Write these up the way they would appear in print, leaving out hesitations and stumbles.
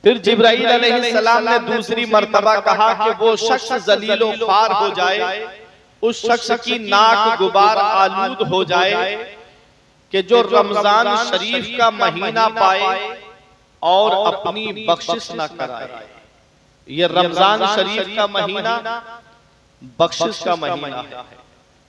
फिर जिब्राईल अलैहिस्सलाम ने दूसरी मर्तबा कहा कि वो शख्स जलीलो ख्वार हो जाए, उस शख्स की नाक गुबार आलूद हो जाए कि जो रमजान शरीफ का महीना पाए और अपनी बख्शिश ना कराए। ये रमजान शरीफ का महीना बख्शिश का महीना है।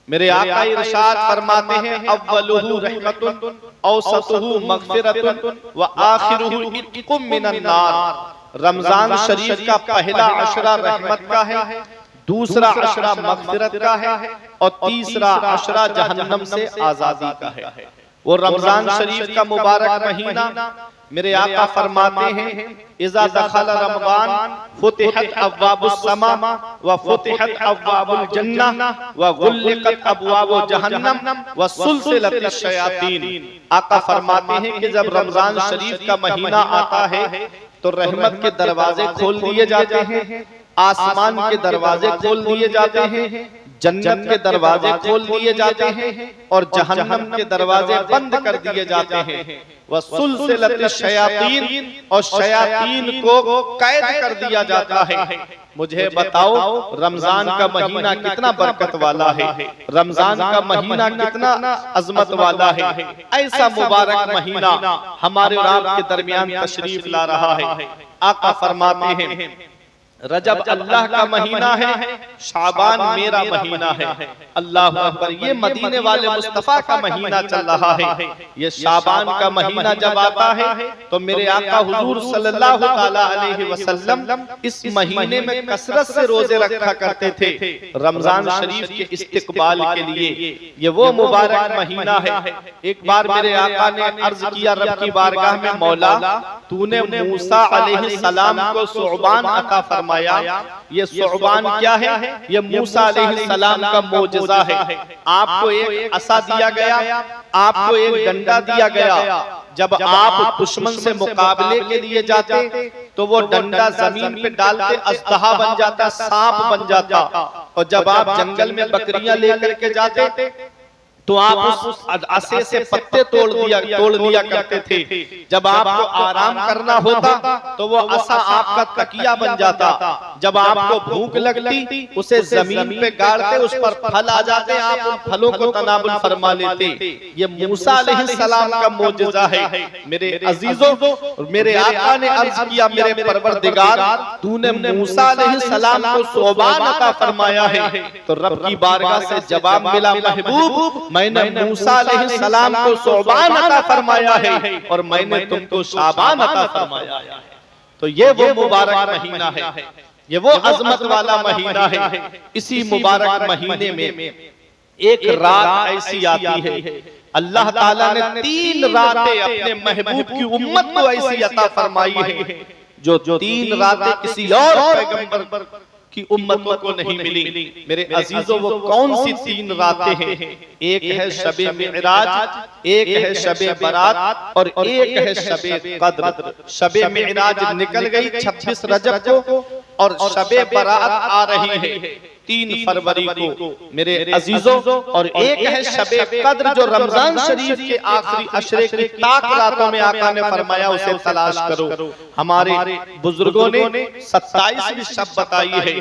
मेरे आका इरशाद फरमाते हैं, अव्वलुहु रहमतुन औसतुहु मगफिरतुन व आखिरुहु इत्कुम मिनन नार। रमजान शरीफ का पहला अशरा रहमत का है, दूसरा अशरा मगफिरत का है और तीसरा अशरा जहन्नम से आजादी का है। वो रमजान शरीफ का मुबारक महीना मेरे आका फरमाते हैं, इज़ा दखल रमज़ान फुतिहत अब्वाबुस समा व फुतिहत अब्वाबुल जन्नह व गुल्लिकत अब्वाबु जहन्नम व सुलसिलतिश शयातीन। आका फरमाते हैं कि जब रमजान शरीफ का महीना आता है तो रहमत के दरवाजे खोल दिए जाते हैं, आसमान के दरवाजे खोल दिए जाते हैं, जन्नत के दरवाजे खोल दिए जाते हैं और जहन्नम के दरवाजे बंद कर दिए जाते हैं। वह सुलसिलतिश शयातीन, और शयातीन को कैद कर दिया जाता है। मुझे बताओ रमजान का महीना कितना बरकत वाला है, रमजान का महीना कितना अजमत वाला है। ऐसा मुबारक महीना हमारे और आपके दरमियान तशरीफ ला रहा है। आका फरमाते हैं, रजब अल्लाह का महीना है, शाबान मेरा महीना है। अल्लाह अकबर। ये मदीने वाले मुस्तफा का महीना चल रहा है। ये शाबान का महीना जब आता है तो मेरे आका हुजूर सल्लल्लाहु ताला अलैहि वसल्लम इस महीने में कसरत से रोजे रखा करते थे रमजान शरीफ के इस्तिकबाल के लिए। ये वो मुबारक महीना है। एक बार मेरे आका ने अर्ज किया रब की बारगाह में, मौला तूने मूसा अलैहिस्सलाम को सुअबान अता फरमाया। ये सुअबान क्या है? ये मूसा अलैहिस्सलाम का मोजज़ा है। आपको एक असा दिया गया, आपको एक डंडा दिया गया। जब आप दुश्मन से मुकाबले के लिए जाते तो वो डंडा जमीन पे डालते अजदहा बन जाता, सांप बन जाता। और जब आप जंगल में बकरियां लेकर के जाते तो आप उस असे से पत्ते तोड़ दिया करते थे। जब आपको आराम करना होता तो वो असा आपका तकिया बन जाता। जब आपको भूख लगती उसे जमीन पे गाड़ते, उस पर फल आ जाते, आप उन फलों को तनावुल फरमा लेते। ये मूसा अलैहिस्सलाम का मोजज़ा है। मेरे अजीजों, मेरे आका ने अर्ज किया, मेरे परवरदिगार तूने मूसा अलैहिस्सलाम को सुअबान अता फरमाया है। तो रब की बारगाह से जवाब मिला, महबूब मैंने मूसा अलैहिस्सलाम को सुअबान अता फरमाया है और मैंने तुमको शाबान अता फरमाया है। तो ये वो मुबारक महीना है, ये वो अजमत वाला महीना है। इसी मुबारक महीने में एक रात ऐसी आती है, अल्लाह ताला ने 3 रातें अपने महबूब की उम्मत को ऐसी अता फरमाई है जो 3 रातें किसी और पैगंबर की उम्मतों को नहीं मिली। मेरे अजीजों, वो कौन सी 3 रातें हैं? एक है शबे मिअराज, एक है शबे बरात और एक है शबे कद्र। शबे मिअराज निकल गई 26 रजब को और शबे बरात आ रही है 3 फरवरी को मेरे अजीजों। और एक है शबे कद्र जो रमजान शरीफ के आखिरी अशरे की ताक रातों में आका ने फरमाया उसे तलाश करो। हमारे बुजुर्गों ने 27वीं शब बताई है।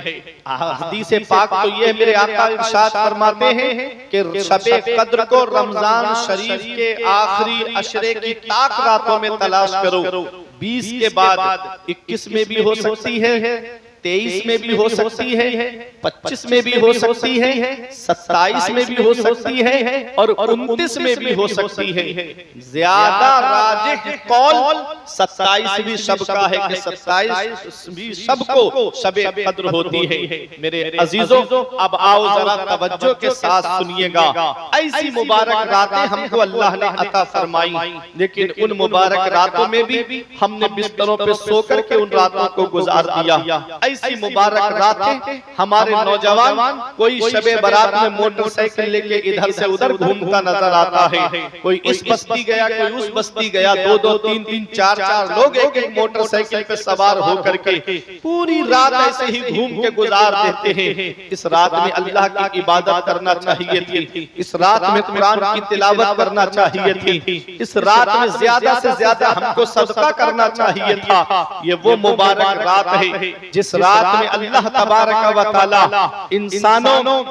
हदीस पाक तो ये मेरे आका इरशाद फरमाते हैं कि शबे कद्र को रमजान शरीफ के आखिरी अशरे की ताक रातों में तलाश करो। 20 के बाद 21 में भी हो सकती है, 23 में भी हो सकती है, 25 में भी हो सकती है, 27 में भी हो सकती है और 29 में भी हो सकती है। ज्यादा राजिह कौल 27वीं शब का है कि 27वीं शब को शबे कद्र होती है। मेरे अजीजों, अब आओ जरा तवज्जो के साथ सुनिएगा। ऐसी मुबारक रातें हमको अल्लाह ने अता फरमाई, लेकिन उन मुबारक रातों में भी हमने बिस्तरों पे सोकर के उन रातों को गुजार दिया। ऐसी मुबारक रातें हमारे नौजवान कोई शबे बारात में मोटरसाइकिल लेके इधर से उधर घूमता नजर आता है। कोई इस बस्ती गया, कोई उस बस्ती गया, दो दो तीन तीन चार चार लोग एक एक मोटरसाइकिल पे सवार होकर के पूरी रात ऐसे ही घूम के गुजार देते हैं। इस रात में अल्लाह की इबादत करना चाहिए थी, इस रात में कुरान की तिलावत करना चाहिए थी, इस रात में ज्यादा से ज्यादा हमको सदका करना चाहिए था। ये वो मुबारक रात है जिस रात में अल्लाह तबारक व तआला इंसानों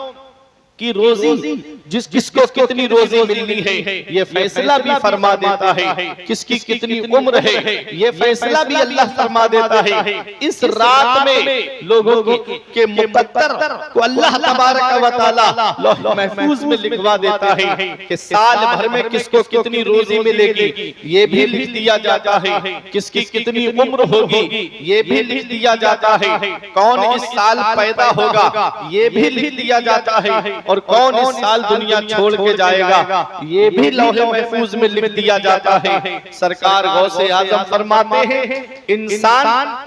की रोजी, जिस किसको कितनी रोजी मिलनी है ये फैसला भी फरमा देता है, किसकी कितनी उम्र है ये फैसला भी अल्लाह फरमा देता है। इस रात में लोगों के मुकद्दर को अल्लाह तबारक व तआला लौह महफूज में लिखवा देता है कि साल भर में किसको कितनी रोजी मिलेगी ये भी लिख दिया जाता है, किसकी कितनी उम्र होगी ये भी लिख दिया जाता है, कौन इस साल पैदा होगा ये भी लिख दिया जाता है, और कौन इस साल दुनिया छोड़ के जाएगा ये भी लौह महफूज में लिख दिया जाता है। सरकार गौसे आजम फरमाते हैं इंसान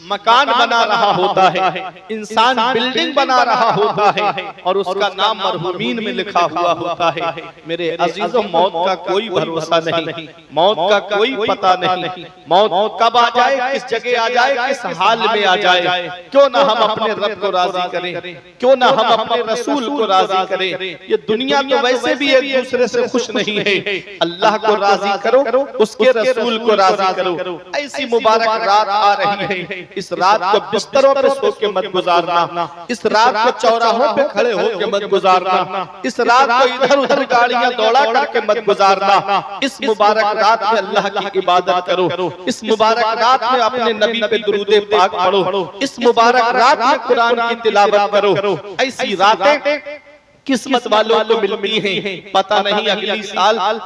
मकान बना रहा होता है, इंसान बिल्डिंग बना रहा होता है और उसका नाम मरहूमीन में लिखा हुआ होता है। मेरे अजीजों, मौत का कोई भरोसा नहीं, मौत का कोई पता नहीं, मौत कब आ जाए, किस जगह आ जाए, किस हाल में आ जाए। क्यों ना हम अपने रब को राजी करें, क्यों ना हम अपने रसूल को राजी करें। ये दुनिया तो वैसे भी एक दूसरे से खुश नहीं है, अल्लाह को राजी करो, उसके रसूल को राजी करो। ऐसी मुबारक रात आ रही है, इस रात को बिस्तरों पे सो के मत गुजारना, इस रात को चौराहों पे खड़े होके मत गुजारना, इस रात को इधर उधर गाड़ियां दौड़ा करके मत गुजारना। इस मुबारक रात में अल्लाह की इबादत करो, इस मुबारक रात में अपने नबी पे दुरूद पाक पढ़ो, इस मुबारक रात में कुरान की तिलावत करो। ऐसी रातें किस्मत वालों को मिलती हैं, पता नहीं अगली साल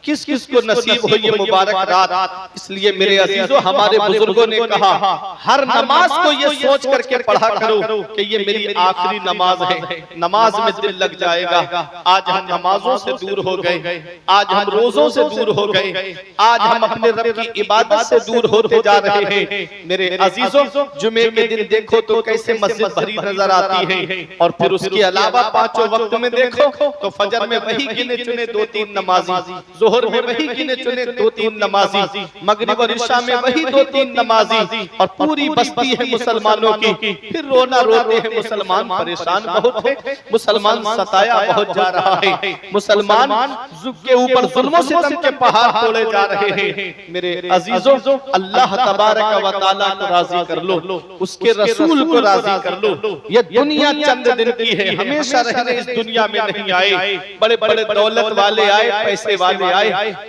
किस किस को नसीब हो ये मुबारक रात। इसलिए मेरे अजीजों, हमारे बुजुर्गों ने कहा हर नमाज को ये सोच करके पढ़ा करो कि ये मेरी आखिरी नमाज है, नमाज में दिल लग जाएगा। आज हम नमाजों से दूर हो गए, आज हम रोजों से दूर हो गए, आज हम अपने रब की इबादत से दूर होते जा रहे हैं। मेरे अजीजों, जुमे के दिन देखो तो कैसे मस्जिद भरी नजर आती है, और फिर उसके अलावा पांचों वक्त में देखो तो फजर में वही गिने चुने दो तीन नमाजी, जोहर में वही गिने चुने दो तीन नमाजी, मगरिब और इशा में वही दो तीन नमाजी, और पूरी बस्ती है मुसलमानों की। फिर रोना रोते हैं मुसलमान, परेशान बहुत है, मुसलमान सताया बहुत जा रहा है, मुसलमान के ऊपर जुल्मों से सितम के पहाड़ तोड़े जा रहे हैं। मेरे अजीजों, अल्लाह तबारक व तआला को राजी कर लो, उसके रसूल को राजी कर लो। ये दुनिया चंद दिन की है, हमेशा रहने इस दुनिया में नहीं आए। बड़े बड़े दौलत वाले आए, पैसे वाले आए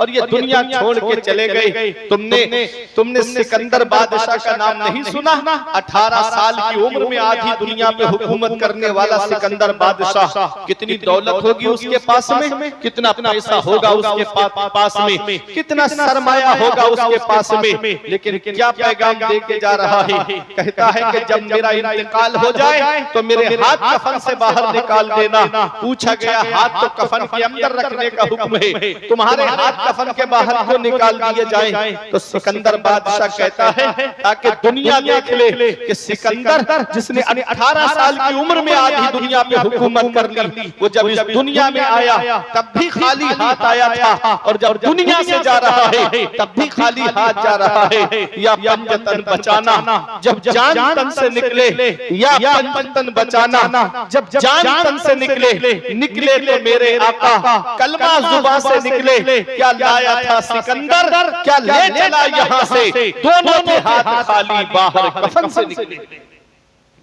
और ये दुनिया छोड़ के चले गए। तुमने सिकंदर बादशाह का नाम नहीं सुना? 18 साल की उम्र में आधी दुनिया पे हुकूमत करने वाला सिकंदर बादशाह। कितनी दौलत होगी उसके पास में, कितना पैसा होगा उसके पास में, कितना सरमाया होगा उसके पास में, लेकिन क्या पैगाम दे के जा रहा है? कहता है कि जब मेरा इंतकाल हो जाए तो मेरे हाथ कफन से बाहर निकाल देना। पूछा गया हाथ तो कफन के अंदर रखने का हुक्म है, तुम्हारे हाथ कफन के बाहर क्यों निकाल दिए जाएं? तो सिकंदर बादशाह कहता है ताकि दुनिया देख ले कि सिकंदर जिसने 18 साल की उम्र में आधी दुनिया पे हुकूमत कर ली, वो जब इस दुनिया में आया तब भी खाली हाथ आया था, और जब दुनिया से जा रहा है तब भी खाली हाथ जा रहा है। या पंजतन बचाना, जब जान तन से निकले, या पंजतन बचाना, जब जान तन से निकले तो मेरे आका कलमा जुबान से निकले। क्या लाया था सिकंदर, क्या ले चला यहाँ से? दोनों के हाथ खाली बाहर कफन से निकले।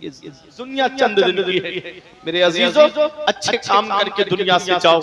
ये दुनिया चंद दिन की है। मेरे अजीजों, अच्छे काम करके दुनिया से जाओ,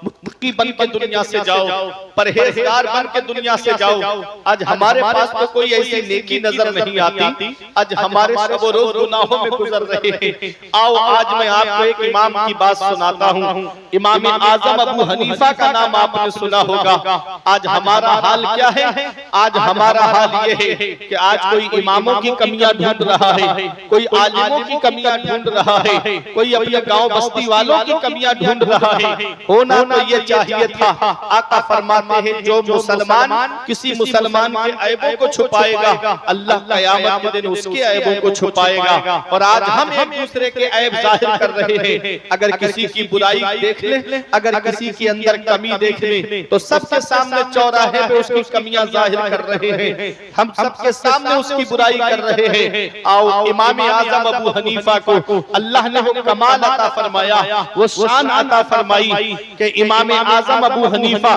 मुत्तकी बन के दुनिया से जाओ, परहेजगार बन के दुनिया से जाओ। आज हमारे पास तो कोई ऐसी नेकी नजर नहीं आती, आज हमारे सब रोज गुनाहों में गुजर रहे हैं। आओ आज मैं आपको एक इमाम की बात सुनाता हूँ। इमाम आजम अबू हनीफा का नाम आपने सुना होगा। आज हमारा हाल क्या है? आज हमारा हाल ये है कि आज कोई इमामों की कमियां ढूंढ रहा है, कोई आलिमों की कमियां ढूंढ रहा है, कोई अपने गांव बस्ती वालों की कमियां ढूंढ रहा है। होना तो ये चाहिए था। आका फरमाते हैं जो मुसलमान किसी मुसलमान के ऐबों को छुपाएगा, अल्लाह क़यामत के दिन उसके ऐबों को छुपाएगा। और आज हम एक दूसरे के ऐब जाहिर कर रहे हैं। अगर किसी की बुराई देख ले, अगर किसी के अंदर कमी देख ले, तो सबके सामने चौराहे पे उसकी कमियां जाहिर कर रहे हैं, हम सबके सामने उसकी बुराई कर रहे हैं। आओ इमाम आज़म अबू हनीफा को अल्लाह ने वो कमाल अता फरमाया, वो शान अता फरमाई कि इमाम आज़म अबू हनीफा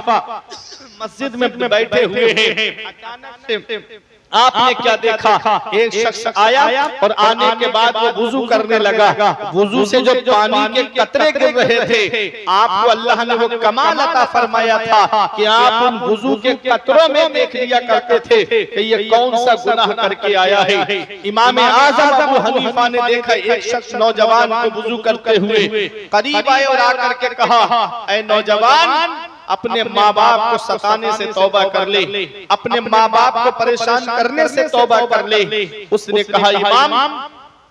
मस्जिद में बैठे हुए हैं। अचानक से आपने क्या देखा, एक शख्स आया और आने के बाद वो वुजू करने लगा। वुजू से जो पानी के कतरे गिर रहे थे, आपको अल्लाह ने वो कमाल अता फरमाया था कि आप उन वुजू के कतरों में देख लिया करते थे कि ये कौन सा गुनाह करके आया है। इमाम आज़म अबू हनीफा ने देखा एक शख्स नौजवान को वुजू करते हुए करीब आए और आकर के कहा, ऐ नौजवान, अपने माँ बाप को सताने से तौबा कर ले, अपने माँ बाप को परेशान करने से तौबा कर ले। उसने कहा, इमाम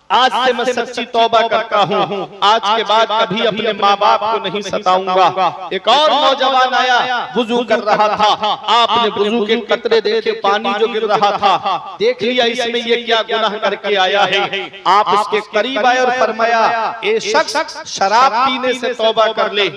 आज से मैं सच्ची तौबा करता हूँ, आज के बाद कभी अपने माँ बाप को नहीं सताऊंगा। एक और नौजवान आया, वुजू कर रहा था, आपने वुजू के कतरे देखे, पानी जो गिर रहा था, देख लिया इसमें ये क्या गुनाह करके आया है। आप उसके करीब आए और फरमाया, ए शख्स, शराब पीने से तौबा कर ले।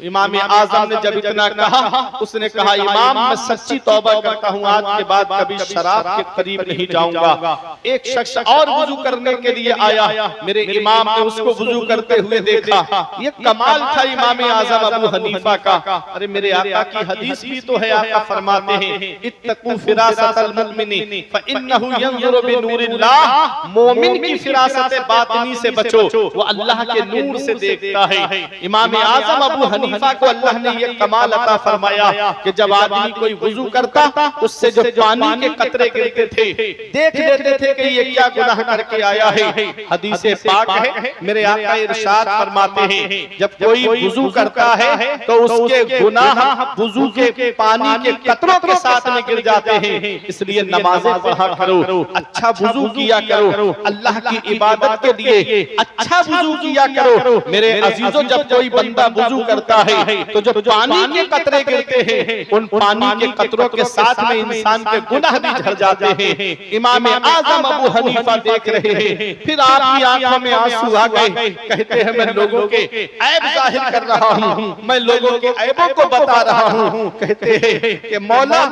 इमाम आज़म ने जब इतना कहा, उसने कहा, इमाम मैं सच्ची तौबा करता हूँ, आज के बाद कभी शराब के करीब नहीं जाऊंगा। एक शख्स और वुजू करने के लिए आया, मेरे इमाम ने उसको वुजू करते हुए देखा। ये कमाल था इमाम आज़म अबू हनीफा का। अरे मेरे आका की हदीस भी तो है, आका फरमाते हैं, इत्तकू फिरासतल मुमिनी फइन्नहु यंजुरु बिनूरिल्लाह, मोमिन की फिरासत बातिनी से बचो, वो अल्लाह के नूर से देखता है। इमाम आज़म अबू हनीफा को अल्लाह ने ये कमाल अता फरमाया कि जब आदमी कोई वुजू करता, उससे जो पानी के कतरे गिरते थे, देख लेते थे कि ये क्या गुनाह करके आया है। हदीसे पाक है, मेरे आका इरशाद फरमाते हैं, जब कोई वुजू करता है तो उसके गुनाह वुजू के पानी के कतरों के साथ में गिर जाते हैं। इसलिए नमाजें पढ़ा करो, अच्छा वुजू किया करो, अल्लाह की इबादत के लिए अच्छा वुजू किया करो। मेरे अजीजों, जब कोई बंदा वुजू करता है तो जो पानी के कतरे गिरते हैं, उन पानी के कतरों के साथ में इंसान के गुनाह भी झड़ जाते हैं। इमाम आज़म अबू हनीफा देख रहे हैं, फिर आपकी आंखों में आंसू आ गए। कहते हैं, मैं लोगों के ऐब जाहिर कर रहा हूँ, मैं लोगों के ऐबों को बता रहा हूँ। कहते हैं कि मौला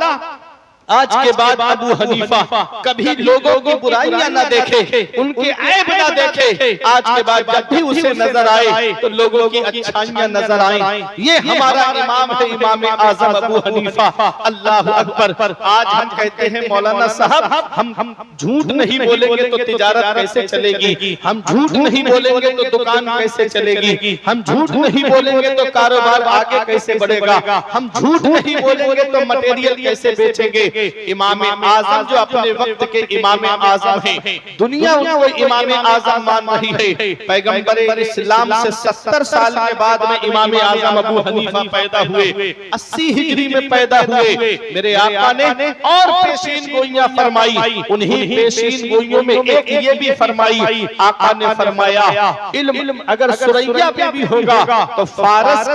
आज के बाद अबू हनीफा कभी लोगों की बुराइयां ना देखे, उनके ऐब ना देखे। आज के बाद जब भी उसे नजर आए तो लोगों की अच्छाइयां नजर आए। ये हमारा इमाम है, इमाम आज़म अबू हनीफा। अल्लाह अकबर। आज हम कहते हैं, मौलाना साहब, हम झूठ नहीं बोलेंगे तो तिजारत कैसे चलेगी, हम झूठ नहीं बोलेंगे तो दुकान कैसे चलेगी, हम झूठ नहीं बोलेंगे तो कारोबार आगे कैसे बढ़ेगा, हम झूठ नहीं बोलेंगे तो मटेरियल कैसे बेचेंगे। इमाम आज़म जो अपने वक्त के इमाम आज़म हैं, दुनिया उनको इमाम आज़म मान रही है। पैगंबर इस्लाम से 70 साल के बाद में इमाम आज़म अबू हनीफा पैदा हुए, 80 हिजरी में पैदा हुए। मेरे आका ने और पेशीन गोइयां फरमाई, उन्हीं पेशीन गोइयों में एक ये भी फरमाई, आका ने फरमाया, इल्म अगर सुरैया पे भी होगा तो फारस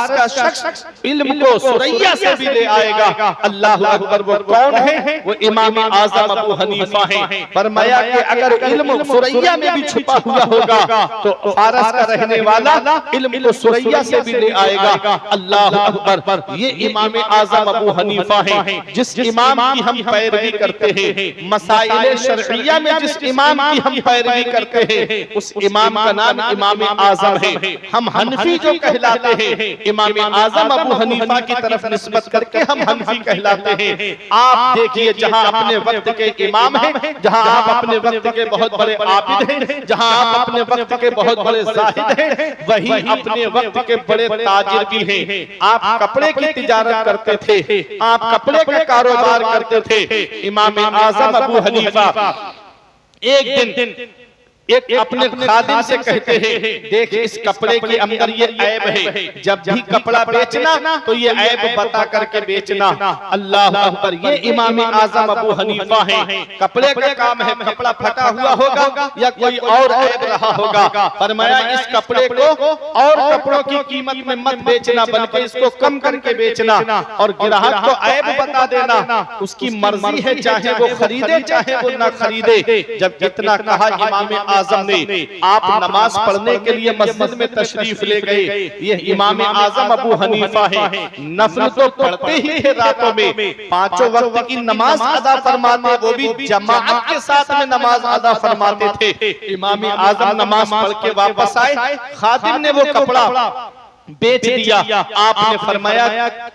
का शख्स इल्म को सुरैया से भी ले आएगा। अल्लाह अकबर। वो कौन है? वो इमाम आज़म अबू हनीफा हैं। फरमाया कि अगर इल्म सुरैया में भी छुपा हुआ होगा तो फारस का रहने वाला इल्म को सुरैया से भी ले आएगा। अल्लाह अकबर। ये इमाम आज़म अबू हनीफा हैं, जिस इमाम की हम पैरवी करते हैं। मसाइल शरइया में जिस इमाम की हम पैरवी करते हैं, उस इमाम का नाम इमाम आज़म है। हम हनफी जो कहलाते हैं, इमाम आज़म अबू हनीफा की तरफ निस्बत करके हम हनफी कहलाते हैं। आप देखिए, जहां अपने वक्त के इमाम हैं, जहां आप अपने वक्त के बहुत बड़े आबिद हैं, जहां आप अपने वक्त के बहुत बड़े जाहिद हैं, वही अपने वक्त के बड़े ताजिर भी हैं। आप कपड़े की तिजारत करते थे, आप कपड़े का कारोबार करते थे। इमाम आज़म अबू हनीफा एक दिन एक अपने खादिम से कहते हैं, देख इस कपड़े के अंदर ये ऐब है, जब भी कपड़ा बेचना तो ये ऐब बता करके बेचना। अल्लाह अकबर। ये इमाम आजम अबू हनीफा है। कपड़े का काम है, कपड़ा फटा हुआ होगा या कोई और ऐब रहा होगा, फरमाया इस कपड़े को और कपड़ों की कीमत में मत बेचना, बल्कि इसको कम करके बेचना और ग्राहक को ऐब बता देना। उसकी मर्जी है, चाहे वो खरीदे चाहे वो ना खरीदे। जब इतना कहा इमाम आजम ने, आप नमाज पढ़ने के लिए मस्जिद में तशरीफ ले गए। ये इमाम आजम अबू हनीफा है। नफल तो पढ़ते ही थे रातों में, पांचों वक्त की नमाज अदा फरमाते, वो भी जमाअत के साथ में नमाज अदा फरमाते थे। इमाम आजम नमाज पढ़ के वापस आए, खादिम ने वो कपड़ा बेच दिया। आपने फरमाया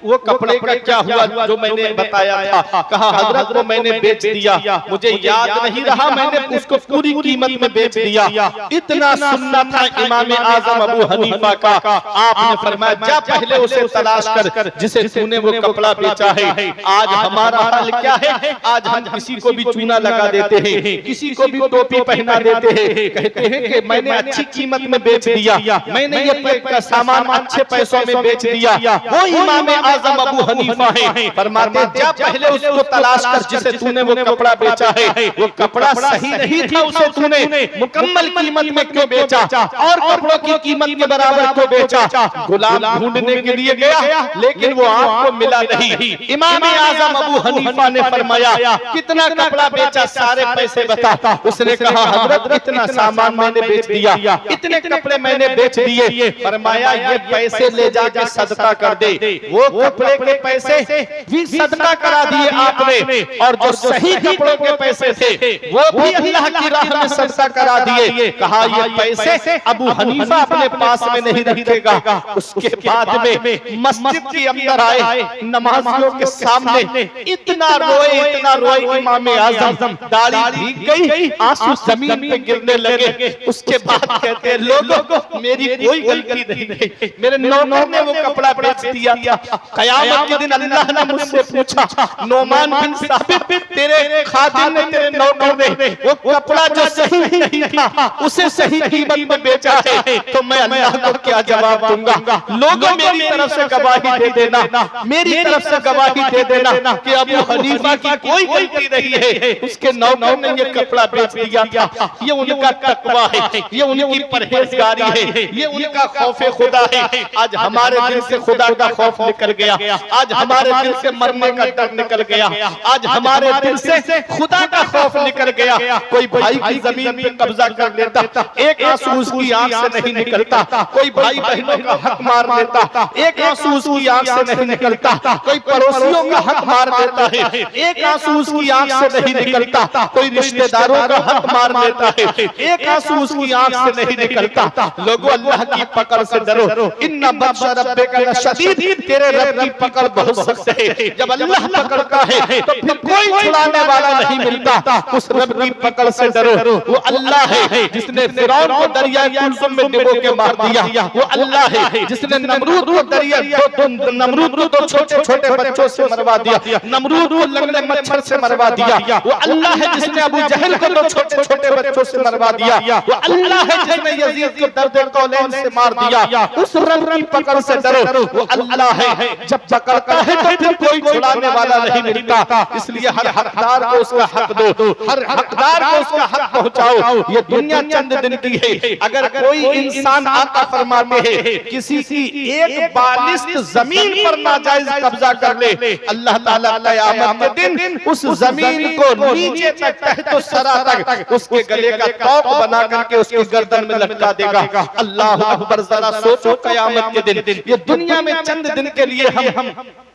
वो कपड़े का क्या हुआ जो मैंने बताया था? कहा हजरत वो मैंने बेच दिया, मुझे याद नहीं रहा, मैंने उसको पूरी कीमत में बेच दिया। इतना सुनना था इमाम आजम अबू हनीफा का। आपने फरमाया जा पहले उसे तलाश कर जिसे तूने वो कपड़ा बेचा है। आज हमारा हाल क्या है? आज हम किसी को भी चूना लगा देते हैं, किसी को भी टोपी पहना देते हैं, कहते हैं कि मैंने अच्छी कीमत में बेच दिया, मैंने ये सामान अच्छे पैसों में बेच दिया। वो इमाम आजम अबू हनीफा है। फरमाते जा पहले उसको तलाश कर जिसे तूने वो कपड़ा बेचा है। वो कपड़ा सही नहीं था, उसे तूने मुकम्मल कीमत में क्यों बेचा और कपड़ों की कीमत के बराबर क्यों बेचा? गुलाम ढूंढने के लिए गया, लेकिन वो आपको मिला नहीं। इमाम आजम अबू हनीफा ने फरमाया कितना कपड़ा बेचा, सारे पैसे बता। उसने कहा हजरत इतना सामान मैंने बेच दिया, इतने कपड़े मैंने बेच दिए। फरमाया ये पैसे ले जाके सदका कर दे। वो कपड़े के पैसे भी सदका करा दिए आपने, और जो सही कपड़ों के पैसे थे वो भी अल्लाह की राह में सदका करा दिए। कहा ये पैसे अबू हनीफा अपने पास में नहीं रखेगा। उसके बाद में मस्जिद के अंदर आए, नमाजियों के सामने इतना रोए इमाम आजम, दाढ़ी भीग गई, आंसू जमीन पे गिरने लगे। उसके बाद कहते हैं लोगों मेरी कोई गलती नहीं, मेरे नौकर ने वो कपड़ा बेच दिया था। कयामत के दिन अल्लाह ने मुझसे पूछा, नोमान बिन साबित तेरे खादिम ने, तेरे नौकर ने वो कपड़ा जो सही नहीं था उसे सही कीमत में बेचा है, तो मैं अल्लाह को क्या जवाब दूंगा? लोगों मेरी तरफ से गवाही दे देना, मेरी तरफ से गवाही दे देना कि अबू हनीफा की कोई गलती नहीं है, उसके नौकर ने ये कपड़ा बेच दिया था। ये उनका तकवा है, ये उनकी परहेजगारी है, ये उनका खौफ खुदा है। आज हमारे दिल से खुदा का खौफ निकल गया, आज हमारे दिल से मरने का डर निकल गया, आज हमारे दिल से खुदा का खौफ निकल गया। कोई भाई की जमीन पे कब्जा कर लेता, एक आंसू उसकी आंख से नहीं निकलता। कोई भाई बहनों का हक मार देता, एक आंसू उसकी आंख से नहीं निकलता। कोई पड़ोसियों का हक मार देता है, एक आंसू उसकी आंख से नहीं निकलता। कोई रिश्तेदारों का हक मार देता है, एक आंसू उसकी आंख से नहीं निकलता। लोगों अल्लाह की पकड़ से डरो, इन्ना बत्श रब्बिका लशदीद, तेरे रब की पकड़ बहुत सख्त है। जब अल्लाह पकड़ता है तो फिर कोई छुड़ाने वाला नहीं मिलता। उस रब की पकड़ से डरो। वो अल्लाह है जिसने फिरौन को दरिया कुलसुम में डुबो के मार दिया। वो अल्लाह है जिसने नमरूद को नमरूद को तो छोटे छोटे बच्चों से मरवा दिया, नमरूद को लंगड़े मच्छर से मरवा दिया। वो अल्लाह है जिसने अबू जहल को तो छोटे छोटे बच्चों से मरवा दिया। वो अल्लाह है जिसने यजीद को दर्द कौलैन से मार दिया। उस रब की पकड़ से डरो। वो अल्लाह है, जब पकड़ता है तो फिर कोई छुड़ाने वाला नहीं मिलता। इसलिए हर हकदार को उसका हक दो, हर हकदार को उसका हक पहुंचाओ। ये दुनिया चंद दिन की है। अगर कोई इंसान आका फरमाते हैं किसी की एक बालिस्त जमीन पर नाजायज कब्जा कर ले, अल्लाह ताला क़यामत के दिन उस जमीन को नीचे तक तहत सरा तक उसके गले का तौक बना करके उसकी गर्दन में लटका देगा। अल्लाह अकबर। जरा सोचो क़यामत के दिन, ये दुनिया में चंद दिन के लिए हम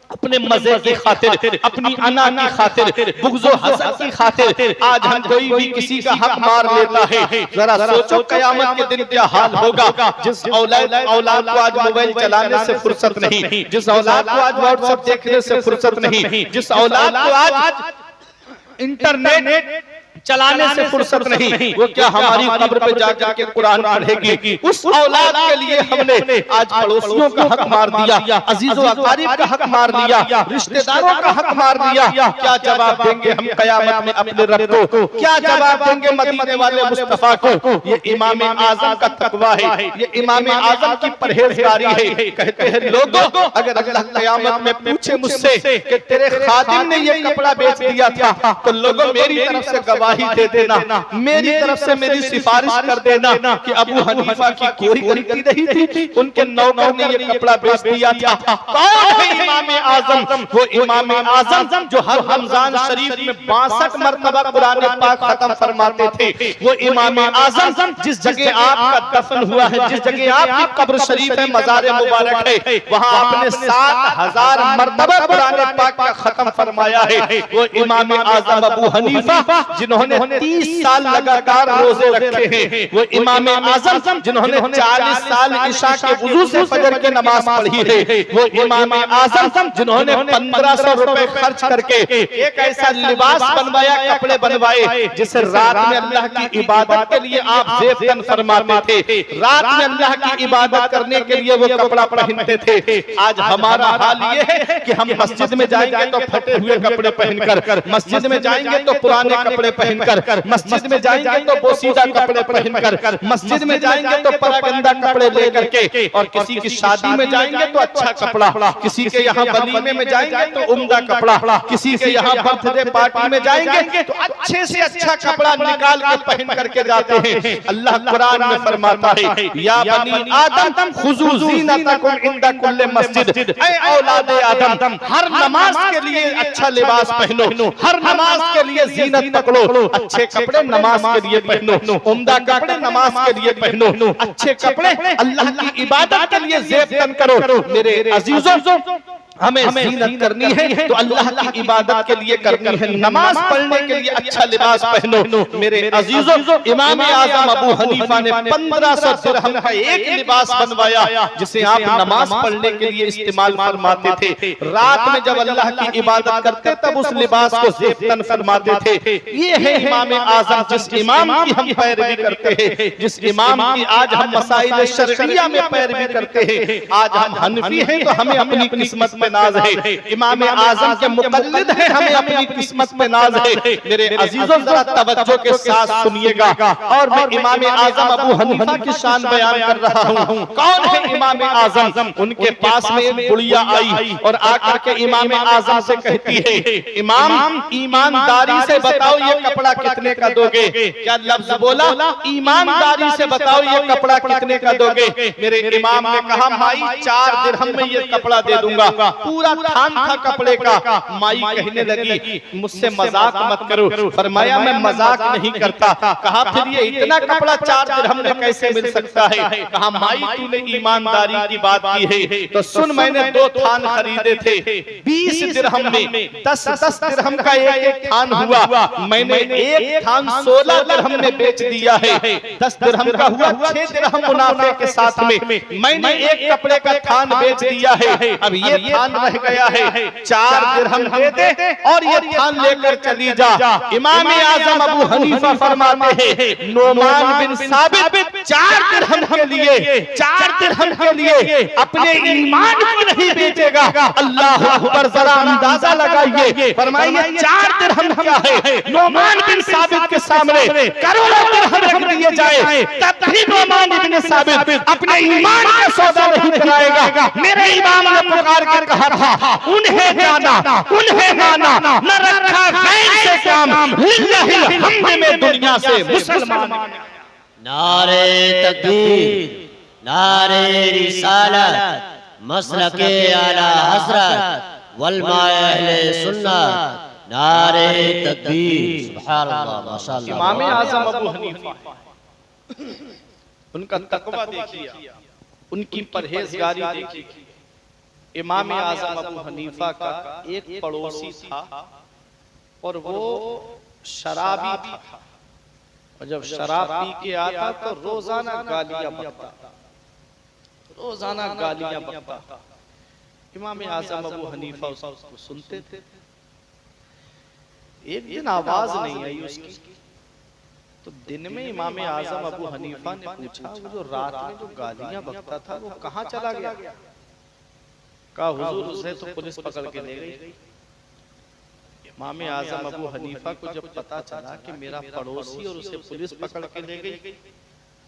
अपने मजे की खातिर, अपनी अना की खातिर, बुग़्ज़ो हसद की खातिर आज हम कोई भी किसी का हक मार लेता है। जरा सोचो क़यामत के दिन क्या हाल होगा। जिस औलाद को आज मोबाइल चलाने से फुर्सत नहीं, जिस औलाद को आज व्हाट्सएप देखने से फुर्सत नहीं, जिस औलाद को आज इंटरनेट चलाने से फुर्सत नहीं, वो क्या हमारी कब्र पे जाकर के कुरान पढ़ेगी। उस औलाद के लिए हमने आज पड़ोसियों का हक मार दिया, अजीजों अकारीब का हक मार दिया, रिश्तेदारों का हक मार दिया। क्या जवाब देंगे हम कयामत में अपने रब को? क्या जवाब देंगे मदीने वाले मुस्तफा को? ये इमाम आजम का तकवा है, ये इमाम आजम की परहेजगारी है। कहते हैं लोगों, अगर अल्लाह कयामत में पूछे मुझसे कि तेरे खादिम ने ये कपड़ा बेच दिया था, तो लोगों मेरी तरफ से गवाही दे देना, मेरी तरफ से मेरी सिफारिश कर देना कि अबू हनीफा की कोई गलती नहीं थी, उनके नौकर ने ये कपड़ा बेच दिया था। कौन है इमाम आजम? वो इमाम आजम जो हर रमजान शरीफ में 62 मरतबा कुरान पाक खत्म फरमाते थे। वो इमाम आजम जिस जगह आपका दफन हुआ है, जिस जगह आपकी कब्र शरीफ है, मज़ार मुबारक है, वहां आपने 7000 मरतबा कुरान पाक का खत्म फरमाया है। वो इमाम आजम अबू हनीफा जिन्होंने 30 साल लगातार रोजे रखे हैं। वो इमाम आजम जिन्होंने 40 साल इशा के वुजू से फजर की नमाज पढ़ी है। वो इमाम आजम जिन्होंने 1500 रुपए खर्च करके एक ऐसा लिबास बनवाया, कपड़े बनवाए, जिसे रात में अल्लाह की इबादत के लिए आप ज़ेब फरमाते थे। रात में अल्लाह की इबादत करने के लिए वो कपड़ा पहनते थे। आज हमारा हाल ये है कि हम मस्जिद में जाएंगे तो फटे हुए कपड़े पहनकर, मस्जिद में जाएंगे तो पुराने कपड़े पहनकर, मस्जिद में जाएंगे तो बोसीदा कपड़े पहनकर, मस्जिद में जाएंगे तो परागंदा कपड़े लेकर के, और किसी की शादी में जाएंगे तो अच्छा कपड़ा, किसी के यहाँ वलीमे में जाएंगे तो उम्दा कपड़ा, किसी के यहाँ बर्थडे पार्टी में जाएंगे तो अच्छे से अच्छा कपड़ा निकाल के पहन करके जाते हैं। अल्लाह कुरान में फरमाता है, या बनी आदम खुजू ज़ीनतकुम इंदा कुल्ले मस्जिद, ऐ औलाद आदम, हर नमाज के लिए अच्छा लिबास पहनो, हर नमाज के लिए ज़ीनत पकड़ो, अच्छे कपड़े नमाज के लिए पहनो, उम्दा कपड़े नमाज के लिए पहनो, अच्छे कपड़े अल्लाह की इबादत के लिए ज़ेब तन करो। मेरे अजीजों, हमें ज़ीनत करनी है तो अल्लाह की इबादत के लिए करनी है, नमाज पढ़ने के लिए अच्छा लिबास पहनो। मेरे अजीजों, इमाम आज़म अबू हनीफा ने 1500 दिरहम का एक लिबास बनवाया, जिसे आप नमाज पढ़ने के लिए इस्तेमाल फरमाते थे। रात में जब अल्लाह की इबादत करते तब उस लिबास को ज़ेब फरमाते थे। ये है इमाम आज़म, जिस इमाम की हम पैरवी करते हैं, जिस इमाम की आज हम मसाइल शरइया में पैरवी करते हैं। आज हम हनफी हैं तो हमें अपनी किस्मत में नाज है, इमाम आजम के मुकल्लिद हैं, हमें अपनी किस्मत में नाज है। मेरे अजीजों, जरा तवज्जो के साथ सुनिएगा, और मैं इमाम आजम अबू हनीफा की शान बयान कर रहा हूँ। कौन है इमाम आजम? उनके पास में एक बुढ़िया आई और आकर के इमाम आजम से कहती है, इमाम, ईमानदारी से बताओ ये कपड़ा कितने का दोगे? क्या लफ्ज बोला? ईमानदारी से बताओ ये कपड़ा कितने का दोगे? मेरे इमाम ने कहा, माई 4 दिरहम में ये कपड़ा दे दूंगा। पूरा थान था कपड़े का। माई कहने लगी, मुझसे मजाक मत करो। फरमाया, मैं मजाक नहीं करता। कहा, फिर ये इतना कपड़ा 4 दिरहम में कैसे मिल सकता है? कहा, माई तूने ईमानदारी की बात की है तो सुन, मैंने 2 थान खरीदे थे 20 दिरहम में, 10 दिरहम का एक थान हुआ। मैंने एक थान 16 दिरहम में बेच दिया है। 10 दिरहम का हुआ 6 दिरहम मुनाफे के साथ में मैंने एक कपड़े का थान बेच दिया है। अब ये थान रह गया है, 4 दिरहम दे दे और ये थान लेकर चली जा। इमाम आजम अबू हनीफा फरमाते हैं, नोमान बिन साबित 4 दिरहम के लिए अपने ईमान को नहीं बेचेगा। अल्लाह अकबर, जरा अंदाजा लगाइए। फरमाइए, 4 दिरहम क्या है? नोमान बिन साबित के सामने करोड़ों दिरहम रख दिए जाए, तब भी नोमान बिन साबित अपने ईमान का सौदा नहीं कराएगा। मेरे इमाम ने पुकार के कहा था, उन्हें माना, न रखा गैर से काम, लिल्लाहिल हम्द में दुनिया से मुसलमान। नारे तकबीर, नारे रिसालत, मसलके आला हज़रत वल अहले सुन्नत, नारे तकबीर, सुभान अल्लाह, माशाअल्लाह। इमाम आज़म अबू हनीफा, उनका तकवा देखिए, उनकी परहेजगारी देखिए। इमाम आज़म अबू हनीफा का एक पड़ोसी था और वो शराबी था, और जब शराब पी के आता तो रोजाना गालियां बकता। इमाम आज़म अबू हनीफा उसको सुनते थे। एक दिन आवाज नहीं आई उसकी, तो दिन में इमाम आजम अबू हनीफा ने पूछा, वो जो रात में जो गालियां बकता था वो कहाँ चला गया? कहा हुजूर उसे तो पुलिस पकड़ के ले गई। इमाम आजम अबू हनीफा को जब पता चला कि मेरा पड़ोसी और उसे पुलिस पकड़ के ले गई,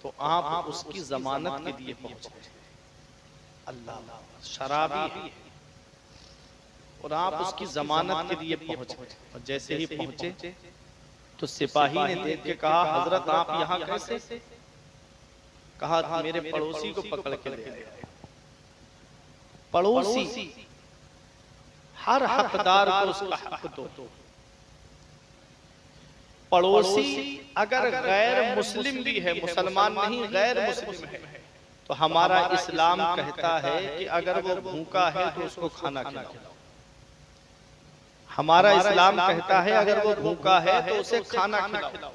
तो आप उसकी जमानत के लिए पहुंचे। अल्लाह, शराबी है और आप उसकी जमानत के लिए पहुंचे। और जैसे ही पहुंचे तो सिपाही ने देख के कहा, हजरत आप यहाँ कैसे? कहा मेरे पड़ोसी को पकड़ के ले गए। पड़ोसी, हर हकदार को उसका हक दो। पड़ोसी अगर गैर मुस्लिम भी है, मुसलमान नहीं गैर मुस्लिम है, तो हमारा इस्लाम कहता है कि अगर वो भूखा है तो उसको खाना खिलाओ। हमारा इस्लाम कहता है अगर वो भूखा है तो उसे खाना खिलाओ।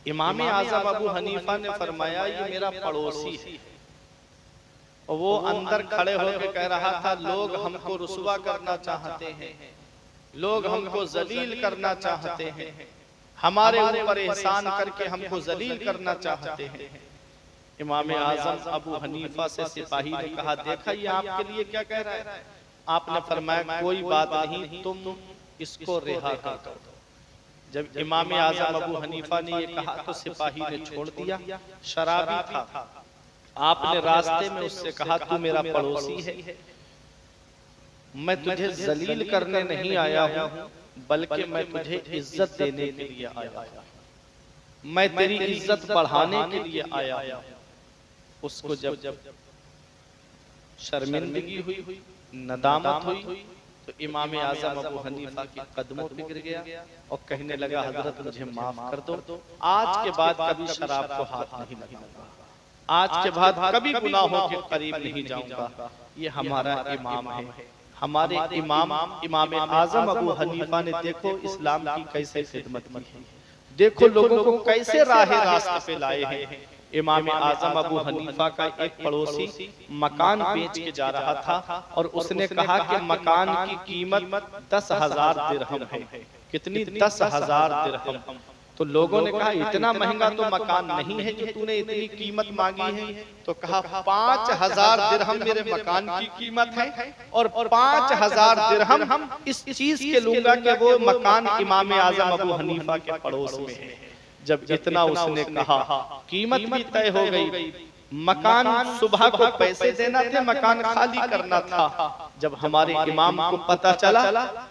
इमाम आजम अबू हनीफा ने फरमाया ये मेरा पड़ोसी है, और वो अंदर खड़े होकर कह रहा था, लोग हमको रुसवा करना चाहते हैं, लोग हमको जलील करना चाहते हैं, हमारे ऊपर एहसान करके हमको जलील करना चाहते हैं। इमाम आजम अबू हनीफा से सिपाही ने कहा, देखा ये आपके लिए क्या कह रहा है? आपने फरमाया कोई बात नहीं, तुम इसको रिहा कर दो। जब इमाम आजम अबू हनीफा ने ये कहा तो सिपाही ने छोड़ दिया। शराबी था। आपने रास्ते में उससे कहा, तू मेरा पड़ोसी है, मैं तुझे जलील करने नहीं आया हूं, बल्कि मैं तुझे इज्जत देने के लिए आया हूं, मैं तेरी इज्जत बढ़ाने के लिए आया हूं। उसको जब शर्मिंदगी हुई, नदामत हुई, तो इमाम आजम अबू हनीफा के कदमों पे गिर गया और कहने लगा, हजरत मुझे माफ कर दो, आज के बाद कभी शराब को हाथ नहीं लगाऊंगा, आज के बाद कभी गुनाहों के करीब नहीं जाऊंगा। ये हमारा इमाम है। हमारे इमाम आजम अबू हनीफा ने देखो इस्लाम की कैसे खिदमत की है, देखो लोगों को कैसे राह रास्ते पे लाए हैं। इमाम आजम अबू हनीफा का एक पड़ोसी मकान बेच के जा रहा था और उसने कहा कि मकान की कीमत 10,000 दिरहम है। कितनी? 10,000 दिरहम। तो लोगों ने कहा इतना महंगा तो मकान नहीं है जो तूने इतनी कीमत मांगी है। तो कहा 5,000 दिरहम मेरे मकान की कीमत है और 5,000 दिरहम इस चीज के लूंगा कि वो मकान इमाम आजम अबू हनीफा के पड़ोस में है। जब इतना उसने कहा, कीमत भी तय हो गई। मकान सुबह को पैसे देना थे, मकान खाली करना था। जब हमारे इमाम को पता चला,